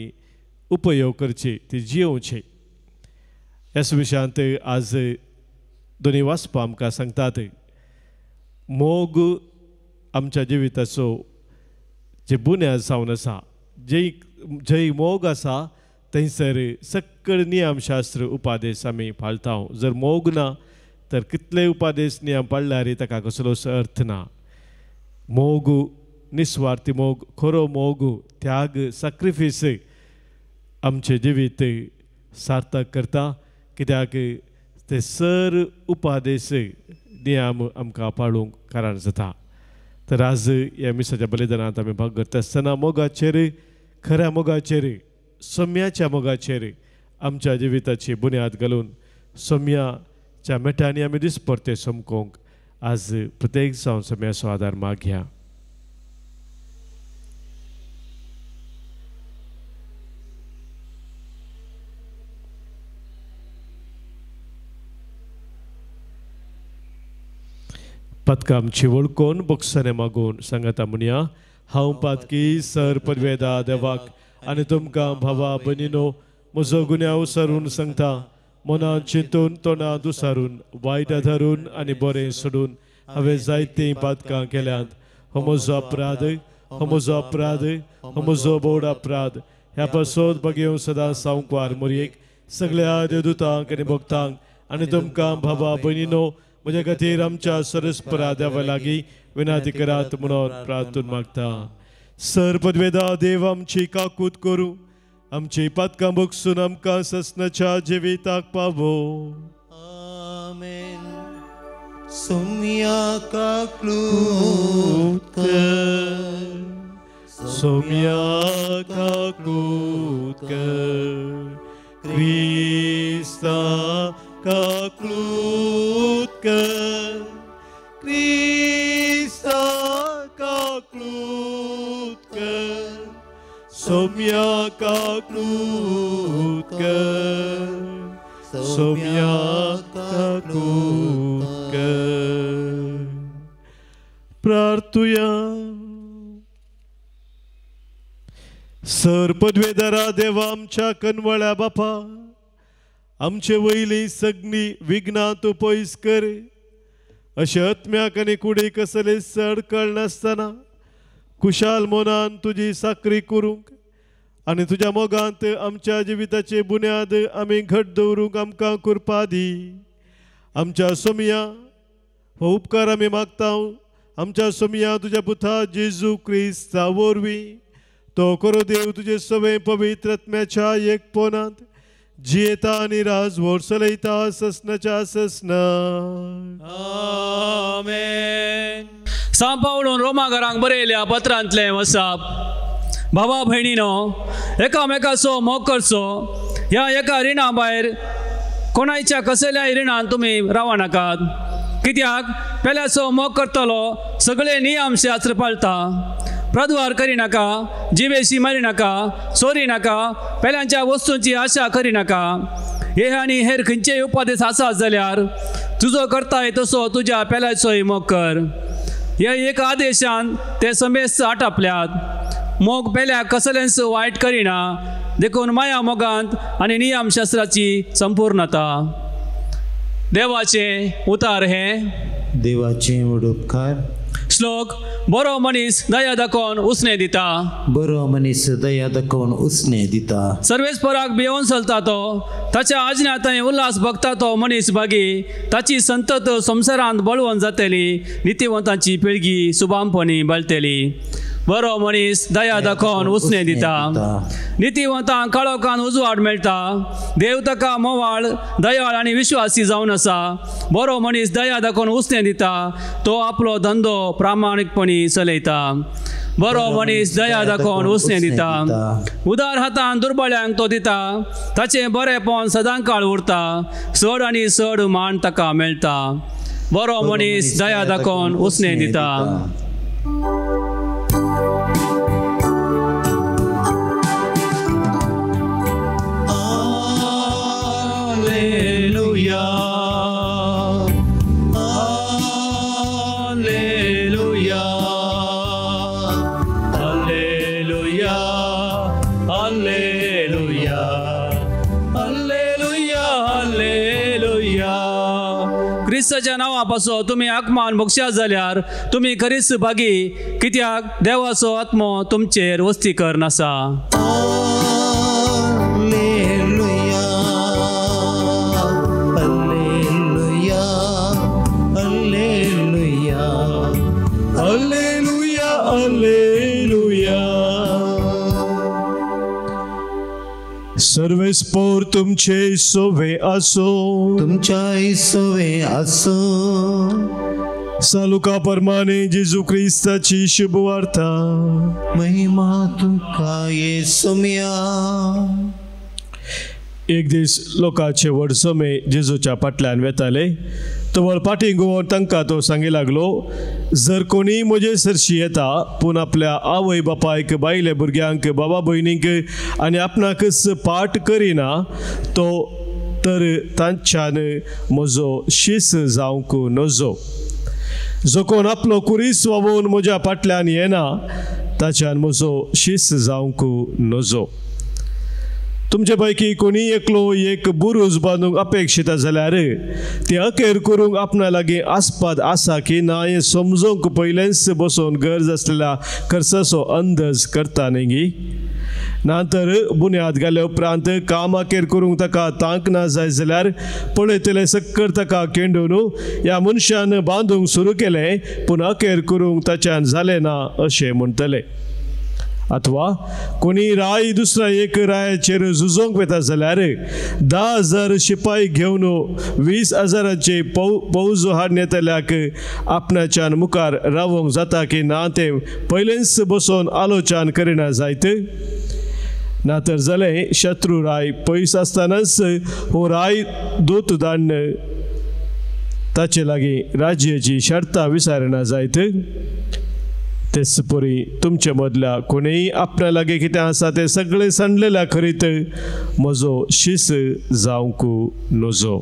उपयोग करची ती जियोवची ह्याच विशयांत आज दोन्ही वाचपां आमकां सांगतात मोग आमच्या जिविताचो जे बुन्याद जावन आसा जंय मोग आसा थंयसर सक्कळ नियमशास्त्र उपादेश आमी पाळटा. जर मोग ना तर कितले उपादेश नियम पाळल्यार ताका कसलोच अर्थ ना. मोग निस्वार्थी मोग, खरो मोग, त्याग, सॅक्रिफीस आमचे जिवीत सार्थक करता. कित्याक ते सर उपादेश नियम आमकां पाळूंक कारण जाता. तर आज ह्या मिसाच्या बलिदानांत आमी भाग करता आसतना मोगाचेर, खऱ्या मोगाचेर, सौम्याच्या मोगाचेर आमच्या जिविताची बुन्याद घालून सौम्याच्या मेठांनी आमी दिसपरते सोमकोंक आज प्रत्येक जावन सौम्याचो आदार मागया. पदकां आमची वळखून बक्षाने मागून सांगाता म्हणया हांव पातकी सर पदवेदा देवाक आनी तुमकां भावा भयणीनो म्हजो गुन्यांव विसरून सांगता. मनांत चिंतून तोंडांत उसारून वायट धरून आनी बरें सोडून हांवें जायतीं पातकां केल्यांत. हो म्हजो अपराध, हो म्हजो अपराध, हो म्हजो बोड अपराध. ह्या पासत बगेव सदां सांवकार मोरयेक सगळ्या देवदूतांक आनी भक्तांक आनी तुमकां भावा भयणीनो म्हजे खातीर आमच्या सरस्परा देवा लागीं विनाती करात म्हणून प्रार्थून मागता. सर पदवेदा देव आमची काकूत करूं, आमची पातकां बगसून आमकां ससनाच्या जिविताक पावो. आमेन. सौम्या काकूत कर, सौम्या काकूत कर, क्रिस्ता काकूत कर, क्रिस्ता काकूत कर, सौम्या काकूत कर, सौम्या काकूत कर. प्रार्थुया. सर पदवेदारा देवा आमच्या कनवळ्या बापा, आमचे वयली सगळी विघ्नां तूं पयस कर. अशें आत्म्याक आनी कुडीक कसले चड कळ नासतना खुशाल मनान तुजी साकरी करूंक आनी तुज्या मोगांत आमच्या जिविताचे बुन्याद आमी घट दवरूंक आमकां कृपा दी. आमच्या सोमया हो उपकार आमी मागता. आमच्या सोमया तुज्या पुता जेजू क्रिस्ता वरवीं तो करो देव तुजे सवे पवित्र आत्म्याच्या एकपणांत जियेता आनी राजवट चलयता ससनाच्या ससना. आमेन. सांत पावलून रोमाघरांक बरयल्या पत्रांतलें वचप. भावा भयणीनो, एकामेकाचो मोग करचो. ह्या एका रिणा भायर कोणाच्या कसल्याय रिणान तुमी रावा नाकात. कित्याक पेल्याचो मोग करतलो सगळे नियम शास्त्र पाळटा. प्रद्वार करिनाका, जिवेशी मारी नाका, चोरी नाका, पेल्यांच्या वस्तूंची आशा करिनाका. हे आनी हेर खंयचेय उपादेश आसात जाल्यार तुजो करताय तसो तुज्या पेल्याचोय मोग कर. ह्या एक आदेशान ते समेस्त आटापल्यात. मोग पेल्याक कसलेंच वायट करिना, देखून माया मोगांत आनी नियमशास्त्राची संपूर्णता. देवाचे उतार हे. देवाचे उपकार. श्लोक. बरो मनीस दया दाखोवन उसने दिता. बरो मनीस दया दाखोवन उसने दिता. सर्वेस्पराक भिवून चलता तो, ताच्या आज्ञांत आनी उल्हास भोगता तो मनीस भागी. ताची संतत संवसारांत बळवंत जातली, नितीवंतांची पिळगी सुबामपणी बळटली. बरो मनीस दया दाखोवन उसने दिता. नितीवंतांक काळोखान उजवाड मेळटा. देव ताका मोवाळ, दयाळ आनी विश्वासी जावन आसा. बरो मनीस दया दाखोवन उसने दिता. तो आपलो धंदो प्रामाणीकपणी चलयता. बरो मनीस दया दाखोवन उसने दिता. उदार हातान दुर्बळ्यांक तो दिता. ताचे बरेपण सदांकाळ उरता. चड आनी चड मान ताका मेळटा. बरो मनीस दया दाखोवन उसने दिता. क्रिस्ताच्या नांवा पासो तुमी आत्मान मोक्षात जाल्यार तुमी खरीच भागी, कित्याक देवाचो आत्मो तुमचेर वस्ती करन आसा. सर्वेस्पोर तुमचे सोवे असो, तुमच्या सोवे असो. सालुका परमाने जेजू ख्रिस्ताची शुभ वार्ता. महिमा तुमका येसुमिया. एक दीस लोकांचे व्हड समे जेजूच्या फाटल्यान वेताले. तो वळ फाटीं घुंवोन तांकां तो सांगी लागलो, जर कोणी म्हजे सरशी येता पूण आपल्या आवय बापायक, बायले भुरग्यांक, बाबा भयणीक आनी आपणाकच पाट करिना तो तर तांच्यान म्हजो शीस जावंक नजो. जो कोण आपलो कुरीस वावोवन म्हज्या फाटल्यान येना ताच्यान म्हजो शीस जावंक नजो. तुमचे पैकी कोणी एकलो एक बुरूज बांदूंक अपेक्षिता जाल्यार ते अखेर करूंक आपणा लागीं आस्पाद आसा की ना हें समजूंक पयलेंच बसोन गरज आसलेल्या खर्चाचो अंदाज करता न्ही. नंतर बुन्याद घाल्या उपरांत काम अखेर करूंक ताका तांक ना जाय जाल्यार पळयतले सक्कर ताका केंडून ह्या मनशान बांदूंक सुरू केलें पूण अखेर करूंक ताच्यान जालें ना अशें म्हणटले. अथवा कोणी राय दुसऱ्या एक रायाचेर झुजोंक वेता जाल्यार 10,000 शिपाई घेवन 20,000चे फौज हाडून येतल्याक आपणाच्यान मुखार रावोंक जाता की ना ते पयलेंच बसोन आलोचन करिना जायत. ना तर जालें शत्रू राय पयस आसतनाच हो राय दूत धाडन ताचे लागीं राज्याची शर्तां विचारना जायत. तेच परी तुमच्या मदल्या कोणीय आपल्या लागीं कितें आसा तें सगळें सांडलेल्या खरीत म्हजो शीस जावंक नजो.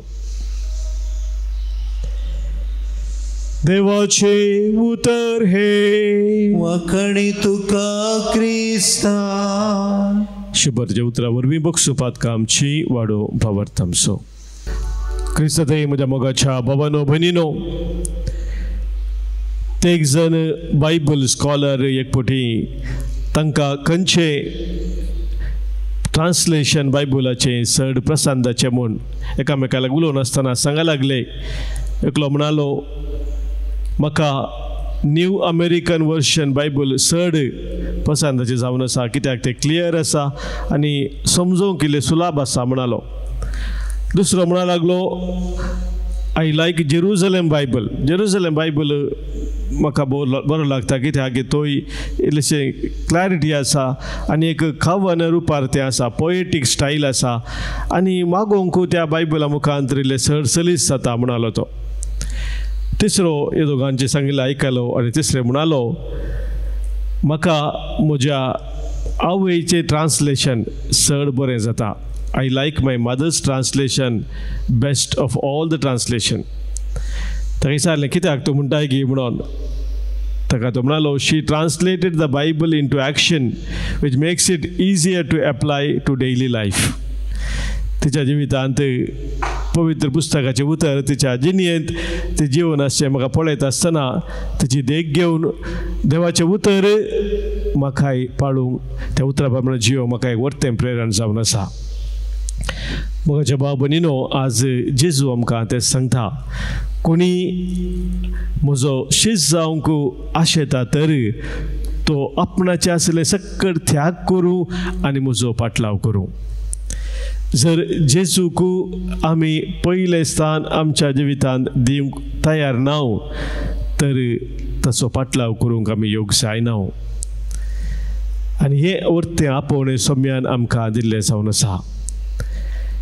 देवाचे उतर हे वखणी तुका क्रिस्ता. शुभरच्या उतरा वरवीं बक्षुपात आमची वाडो भावार्थांचो. क्रिस्तादय म्हज्या मोगाच्या बाबानो भयणीनो, ते एक जण बायबल स्कॉलर एक फावटी तांकां खंयचे ट्रान्सलेशन बायबलाचें चड प्रसादाचें म्हूण एकामेका लागीं उलोवन आसतना सांगा लागले. एकलो म्हणालो, म्हाका न्यू अमेरिकन वर्शन बायबल चड पसंदाचें जावन आसा कित्याक तें क्लियर आसा आनी समजूंक इल्लें सुलभ आसा म्हणालो. दुसरो म्हणा लागलो, आय लायक जेरुझलेम बायबल. जेरुझलेम बायबल म्हाका बरो लागता कित्याक तोय इल्लेशें क्लॅरिटी आसा आनी एक खावन रुपार तें आसा, पोएटीक स्टायल आसा आनी मागोवंक त्या बायबला मुखांतर इल्लें सलीस जाता म्हणालो तो. तिसरो हे दोगांचे सांगिल्लें आयकलो आनी तिसरें म्हणालो, म्हाका म्हज्या आवयचें ट्रान्सलेशन चड बरें जाता. I like my mother's translation best of all the translation. ताका विचारलें कित्याक तूं म्हणटाय गी म्हणून. ताका तो म्हणालो, she translated the Bible into action which makes it easier to apply to daily life. तिच्या जिवितांत पवित्र पुस्तकाचें उतर तिच्या जिणेंत तें जिवन आसचें म्हाका पळयत आसतना तिची देख घेवन देवाचें उतर म्हाकाय पाळूंक त्या उतरा प्रमाणे जियो म्हाका एक वर्तें प्रेरण जावन आसा. म्हज्या भाव भयणीनो, आज जेजू आमकां तें सांगता, कोणी म्हजो शीस जावंक आशेता तर तो आपणाचें आसलें सक्कड त्याग करूं आनी म्हजो पाटलाव करूं. जर जेजूक आमी पयलें स्थान आमच्या जिवितांत दिवंक तयार ना तर ताचो पाटलाव करूंक आमी योग जायना. आनी हें वर्तें आपोवणें सोम्यान आमकां दिल्लें जावन आसा.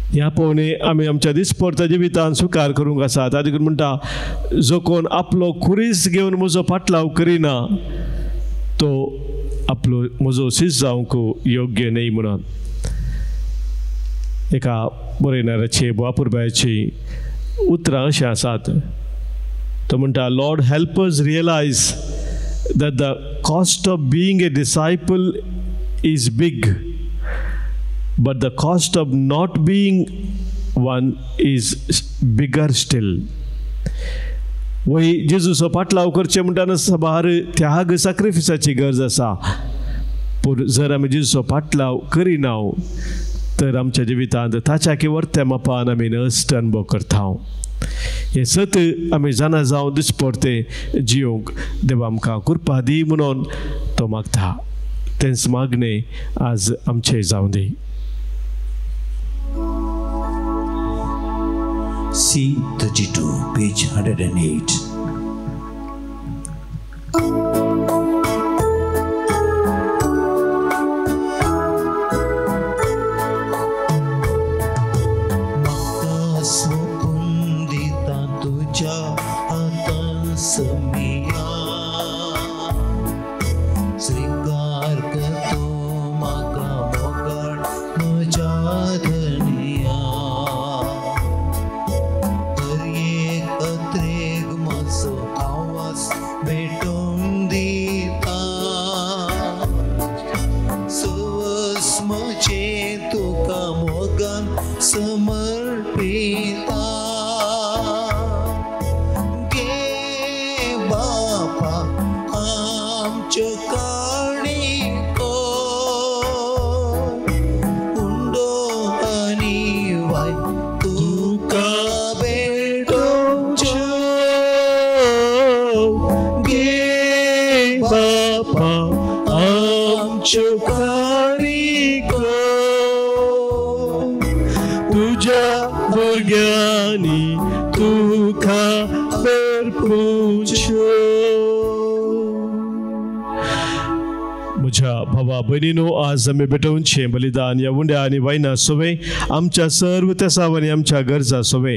ह्या पोवणे आमी आमच्या दिसपरत्या जिवितांत स्विकार करूंक आसा. ताका लागून म्हणटा, जो कोण आपलो खुरीस घेवन म्हजो पाटलाव करिना तो आपलो म्हजो शीस जावंक योग्य न्ही म्हणून. एका बरयणाऱ्याची बुवापुरबायची उतरां अशीं आसात. तो म्हणटा, Lord help us realise that the cost of being a disciple is big, but the cost of not being one is bigger still. वय जेजूचो पाटलाव करचे म्हणटाना सभार त्याग सॅक्रिफिसाची गरज आसा. पूण जर आमी जेजूचो पाटलाव करिना तर आमच्या जिवितांत ताच्या वर्त्या मापान आमी नश्ट अनुभव करता. हे सत आमी जाणा जावन दिसपडते जियोंक देव आमकां कृपा दी म्हणून तो मागता. तेंच मागणे आज आमचे जावं दी. C32, page 108. भावा बहिणीनो, आज आम्ही बेटवूनचे बलिदान या उंड्या आणि वायना सोवे आमच्या सर्व तेसावानी आमच्या गरजा सोवे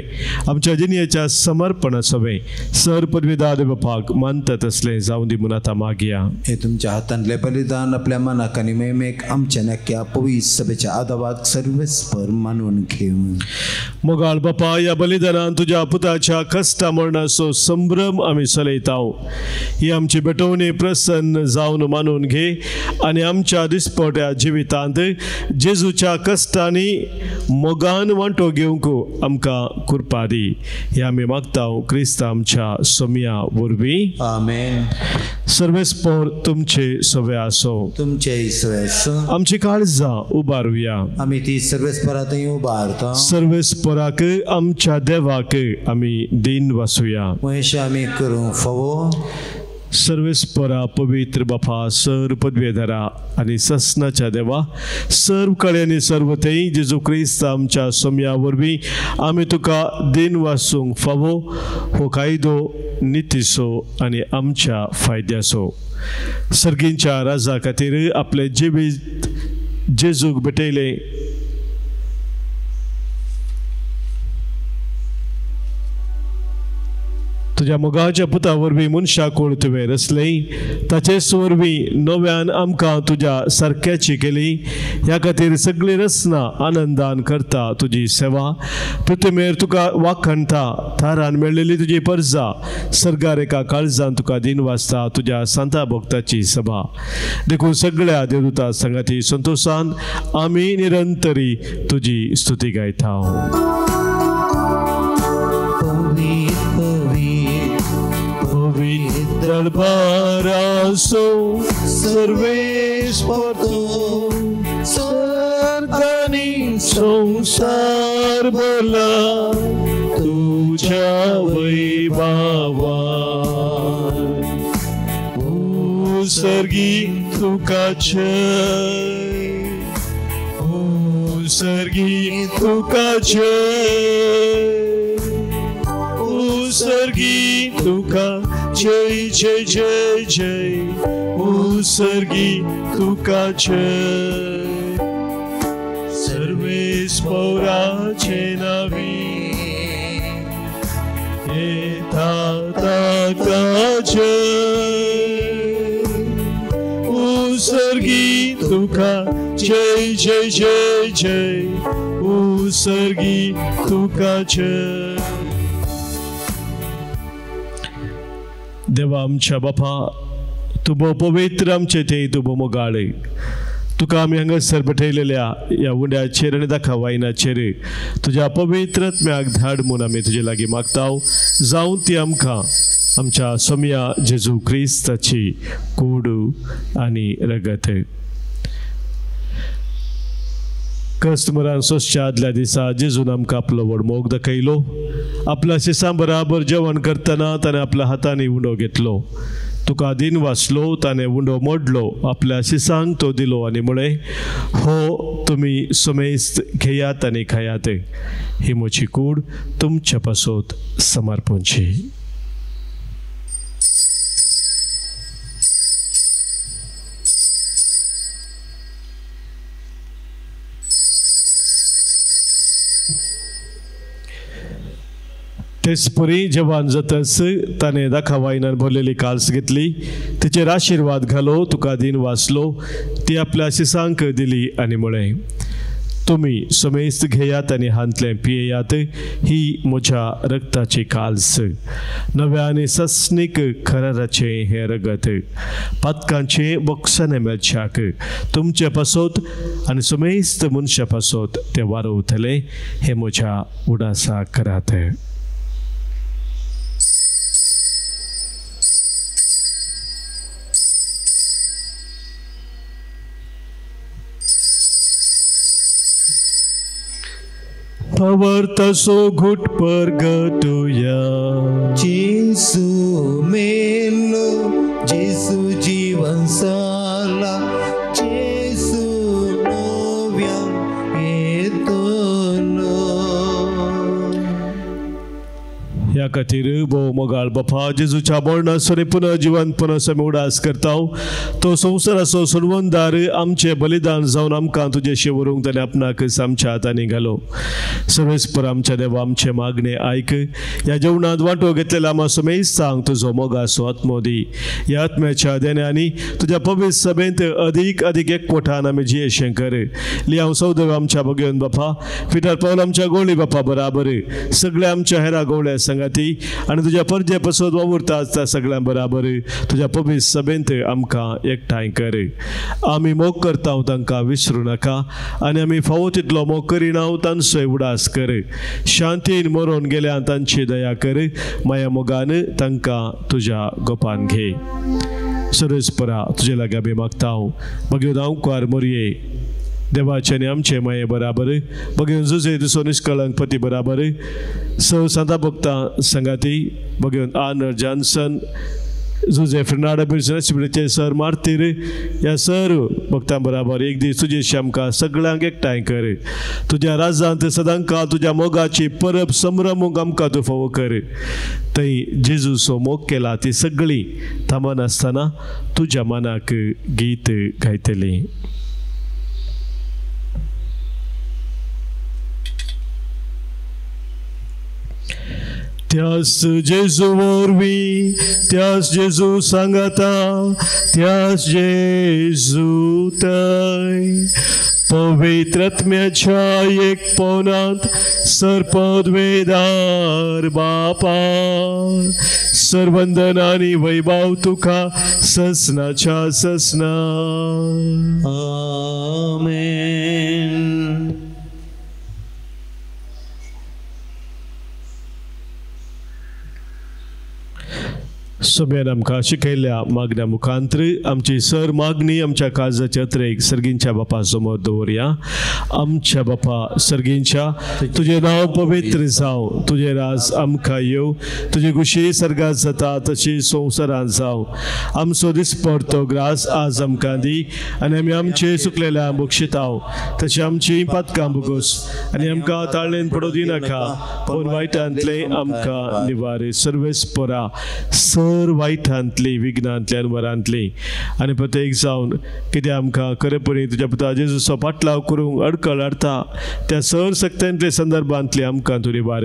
आमच्या जिनियाच्या समर्पण सोवे सर पदवीदार बापाक मानतात असले जाऊन दी म्हणून आता मागया. हे तुमच्या हातांतले बलिदान आपल्या मनाक आनी मेमेक आमच्या नक्या पवित्र सभेच्या आदावाक सर्वेस्पर मानून घेऊन. मोगाळ बापा, या बलिदानान तुझ्या पुताच्या कष्टा मरणाचो संभ्रम आम्ही चलयताव. ही आमची बेटवणी प्रसन्न जावन मानून घे आणि आमच्या दिसपट्या जिवितांत जेजूच्या कष्टांनी मोगान वांटो घेवंक आमकां कृपा दी. हे आमी मागताव क्रिस्त आमच्या सोम्या वरवीं. आमेन. सर्वेस्पर तुमचे सवे आसो. तुमचे सवे आसो. आमची काळजां उबारुया. आमी ती सर्वेस्परांत उबारता. सर्वेस्पराक आमच्या देवाक आमी दिन वासुया. वयशे आमी करूं फावो. सर्वेस्परा पवित्र बापा, सर पदवेधरा आणि ससनाच्या देवा, सर्व कळे आणि सर्व तेई जेजू क्रिस्त आमच्या सोम्या वरवीं आमी तुका दिन वासूंक फावो हो कायदो नितीसो आणि आमच्या फायद्याचो. सर्गींच्या राजा खातीर आपले जिवीत जेजूक भेटयले. तुझ्या मोगाच्या पुता वरवीं मनशा कोण तुवें रचलय, ताचेच वरवीं नव्यान आमकां तुज्या सारक्याची केली. ह्या खातीर सगळी रचना आनंदान करता तुजी सेवा. पृथ्वीमेर तुका वाखणटा. थारान मेळलेली तुजी परजा सर्गार एका काळजान तुका दिन वाचता. तुज्या सांता भक्ताची सभा देखून सगळ्या देवदूता संगाती संतोषान आमी निरंतरी तुजी स्तुती गायता. दरबारासो सर्वेस्पर तो सर्गानी संसार भला तुझ्या वैभवा. सर्गी तुका जय, सर्गी तुका जय, सर्गी तुका जय जय जय जय. सर्गी तुका जय. सर्वेस्पराचे नावी येता ताका जय. सर्गी तुका जय जय जय जय. सर्गी तुका जय. देवा आमच्या बापा, तुबो पवित्र आमचे ते तुबो मोगाळे. तुका आमी हांगासर बठयलेल्या ह्या उंड्याचेर आनी दाखा वायनाचेर तुज्या पवित्र आत्म्याक धाड म्हूण आमी तुजे लागीं मागताव. जावं ती आमकां आमच्या सोम्या जेजू क्रिस्ताची कूड आनी रगत. कस्टमरान सोंसच्या आदल्या दिसा जेजून आमकां आपलो व्हड मोग दाखयलो. आपल्या शिसां बराबर जेवण करतना ताणें आपल्या हातांनी उंडो घेतलो. तुका दिन वाचलो, ताणें उंडो मोडलो, आपल्या शिसांक तो दिलो आनी म्हळें, हो तुमी सुमेस्त घेयात आनी खायात, ही म्हजी कूड तुमच्या पासत समर्पणची. तेचपरी जेवण जातच ताणें दाखा वायनान भरलेली काल्स घेतली, तिचेर आशिर्वाद घालो, तुका दिन वाचलो, ती आपल्या शिसांक दिली आनी म्हळें, तुमी सुमेस्त घेयात आनी हांतलें पियेयात, ही म्हज्या रक्ताची काल्स, नव्या आनी सस्नीक खराराचें हें रगत, पातकांचें बक्षाने मेळच्याक तुमचे पासत आनी सुमेस्त मनशा पासत तें वारोवतलें, हें म्हज्या उडासा करात. Pavartaso घुट पर गटुया. जेसू मेलो, जेसू जीवन साला, जेसू नव्या येतलो. ह्या खातीर भोव मोगाळ बापा जेजूच्या मरणासोनी पुनः जिवंतपणाचो आमी उडास करताव. तो संवसाराचो सोडवणदार आमचें बलिदान जावन आमकां तुजे शिवरूंक ताणें आपणाक आमच्या हातांनी घालो. सर्वेस्पर आमच्या देवा आमचे मागणे आयक. ह्या जेवणांत वांटो घेतलेल्या आमा सुमेस्तांक तुजो मोगाचो आत्मो दी. ह्या आत्म्याच्या देण्यानी तुज्या पवित्र सभेंत अदीक अदीक एकवटान आमी जियेशें कर. लिहांव सौदेव आमच्या भगवन बापा, पिटर पावल आमच्या गोळी बापा बराबर, सगळ्या आमच्या हेरा गोवळ्या संगाती आनी तुज्या परजे पासत वावुरता आसता सगळ्यां बराबर तुज्या पवित्र सभेंत आमकां एकठांय कर. आमी मोग करता तांकां विसरूं नाका आनी आमी फावो तितलो मोग करिना तांचोय उडास कर. शांतीन मरोन गेल्या तांची दया कर. माया मोगान तांकां तुज्या गोपान घे. सर्वेस्परा तुजे लागीं आमी मागताव. मागीर हांव मोरये देवाचे आनी आमचे माये बराबर भगवन जुजे दिसो निश्कळंक पती बराबर स सांता भक्तां संगाती भगवन आनर जॉन्सन जुजे फ्रेनाडा बिर्सनाचे सर मारतीर ह्या सर भक्तां बराबर एक दीस तुजेशी आमकां सगळ्यांक एकठांय कर. तुज्या राजांत सदांकाळ तुज्या मोगाची परब संभ्रमूंक आमकां तूं फावो कर. थंय जेजूचो मोग केला ती सगळीं थांबन आसतना तुज्या मनाक गीत गायतलीं. त्यास जेजू वरवीं, त्यास जेजू सांगाता, त्यास जेजू थंय पवित्र आत्म्याच्या एकपणांत सरपदवेदार बापा सर्वंदन आनी वैभव तुका ससनाच्या ससना. आमेन. सोम्यान आमकां शिकयल्या मागण्या मुखांतर आमची सर मागणी आमच्या काळजाच्या त्रेक सर्गींच्या बापा समोर दवरया. आमच्या बापा सर्गींच्या, तुजें नांव पवित्र जावं, तुजें राज आमकां येवं, तुजी खुशी सर्गांत जाता तशी संवसारांत जावं. आमचो दिसपडतो ग्रास आज आमकां दी आनी आमी आमचे चुकलेल्या बक्षिताव तशी आमची पातकां बुगोस आनी आमकां ताळणेन पडूं दिनाका, पूण वायटांतले आमकां निवार. सर्वेस्परा सर वायटांतली विघ्नांतल्यान वरांतली आनी प्रत्येक जावन कितें आमकां खरेपणी तुज्या पुता जेजूचो पाटलाव करूंक अडकळ हाडटा त्या सर सक्त्यांतले संदर्भांतली आमकां तूं निवार.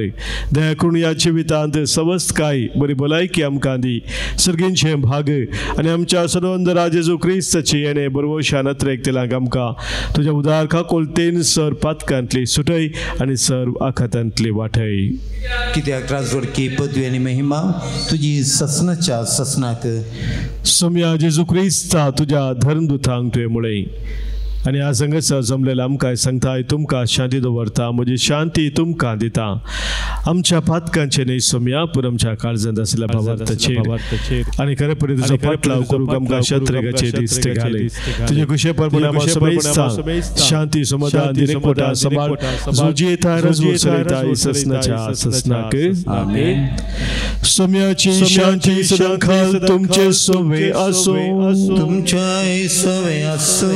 दया करून ह्या जिवितांत सवस्थकाय बरी भलायकी आमकां दी. सर्गींचे भाग आनी आमच्या सर्वंदरा जेजू क्रिस्ताची येणे बरवशा नत्रेक तेलांक आमकां तुज्या उदार काकोलतेन सर पातकांतली सुटय आनी सर आखातांतली वाटय. कित्याक राजवडकी पदवी आनी महिमा तुजी ससनाच्या ससनाक. सोम्या जेजू क्रिस्ता तुज्या धर्मदुतांक तुवें म्हळें, आनी हांगाच जमलेल्या आमकां सांगता तुमकां शांती दवरता म्हजी शांती तुमकां दिता आमच्या पातकांचे न्ही सोम्या पूण आमच्या काळजांत आसलेल्या भावार्थाचेर आनी खरे परी तुजो पाटलाव करूंक आमकां शत्रुगाचे दिश्ट घाले तुजे कुशे परपणे आमकां समेस्ता शांती समाधान दिनेकोटा संभाळ जोजी येता रजू सरिता इससनाच्या ससनाक आमेन सोम्याची शांती सदां काल तुमचे सोबे आसो तुमच्या सोबे आसो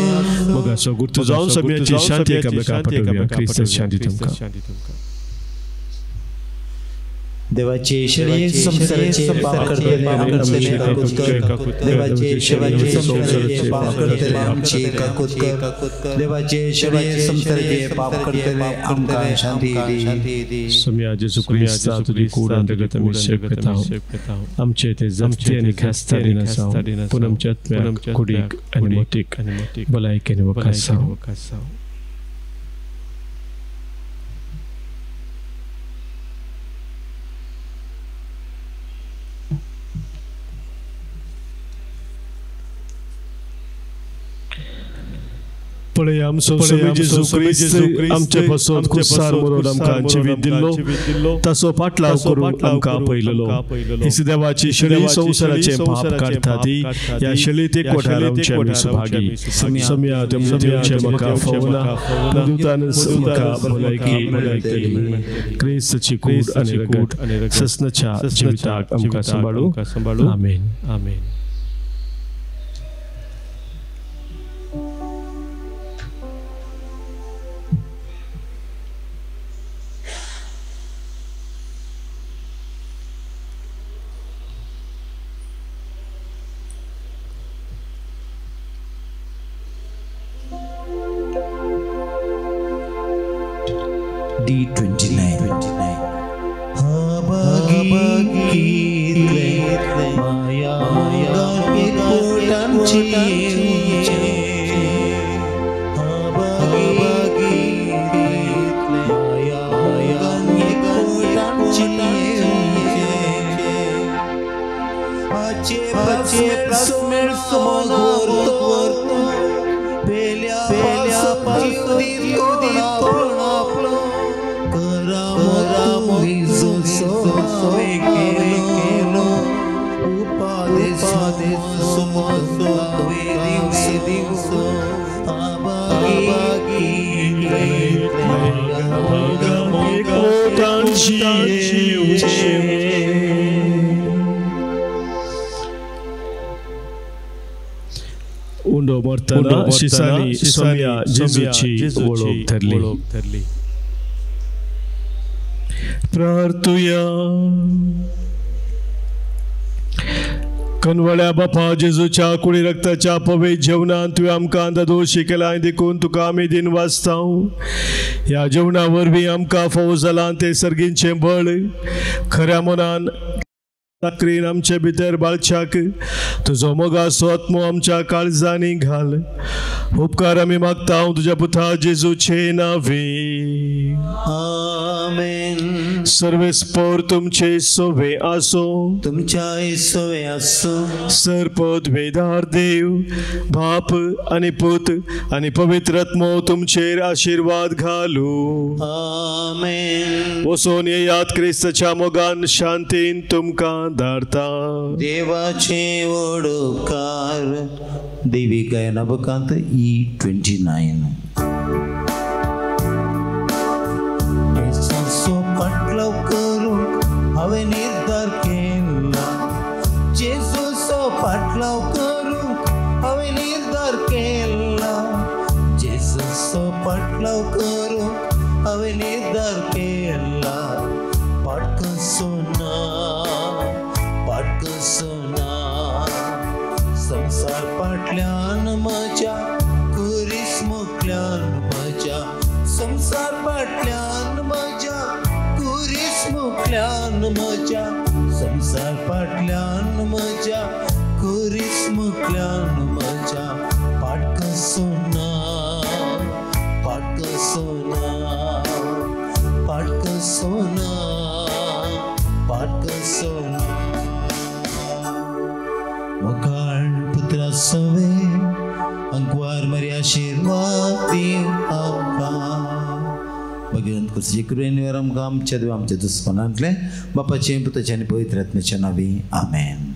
मग असो गुर्तू जावन सोम्याची शांती एकामेका पाठवूया क्रिस्त शांती तुमकां देवाचे ईश्वरीय संसाराचे पाप करतले आमचे काकूत कर देवाचे ईश्वरीय संसाराचे पाप करतले आमचे काकूत कर देवाचे ईश्वरीय संसाराचे पाप करतले आमकां शांती दी सोम्या जेजू क्रिस्त तुजी कूड अंतर्गत आमी सेवकता आमचे ते जप्ती आनी खास्तारी नासाव पूण आमच्या आत्म्याक कुडीक आनी मोतीक भलायकी आनी वखासाव पळय आमचो सोबे जेजू क्रिस्त आमचे पासून खुसार मरून आमकां जिवीत दिल्लो ताचो पाटलाव करूंक आमकां आपयलेलो ही देवाची शळी संसाराचे पाप काडटा ती ह्या शळीत एकवटार आमचे आमी सुभागी सोम्या तुमचे म्हाका फोवना दूतान म्हाका भलायकी क्रिस्तची कूड आनी रगत ससनाच्या जिविताक आमकां सांबाळूं आमेन आमेन D29 माया पोटांची उंडो मरतना शिसानी सोम्या जेजूची वळख धरली प्रार्थुया कनवळ्या बापा जेजूच्या कुडी रक्ताच्या पवित्र जेवणान तुवें आमकां अंधदोशी केला देखून तुका आमी दिन वाचतां ह्या जेवणा वरवीं आमकां फोव जालां ते सर्गींचें बळ खऱ्या मनान साकरीन आमचे भितर बाळच्याक तुजो मोगाचो आत्मो आमच्या काळजांनी घाल उपकार आमी मागता तुज्या पुता जेजूचे नांवे आमेन सर्वेस्पर तुमचे सोबे आसो तुमच्या सोबे आसो सरपद वेदार देव बाप आनी पूत आनी पवित्र आत्मो तुमचेर आशीर्वाद घालू आमेन वचून येयात क्रिस्ताच्या मोगान शांतीन तुमकां धारता देवाचे वडोपकार देवी गायना बकांत E29 पाटलाव करूंक हांवें निर्धार केला जेजूचो पाटलाव करूंक हांवें निर्धार केला जेजूचो पाटलाव करूंक हांवें निर्धार केला पाटकसो संसार पाटल्यान म्हज्या कुरीस मुखल्यान म्हज्या संसार पाटल्यान म्हज्या कुरीस मुखल्यान म्हज्या संसार पाटल्यान म्हज्या कुरीस मुखल्यान म्हज्या पाटकसोना पाटकसोना पाटकसोना पाटकसोना मोगाळ पुत्रा सवे अंकुआर मरी आशीर्वाद क्रिस्ताची कृपेन आमकां आमच्या देवा आमच्या दुस्पणांतले बापाचे पुताचे आनी पवित्र आत्म्याचे नांवी आमेन.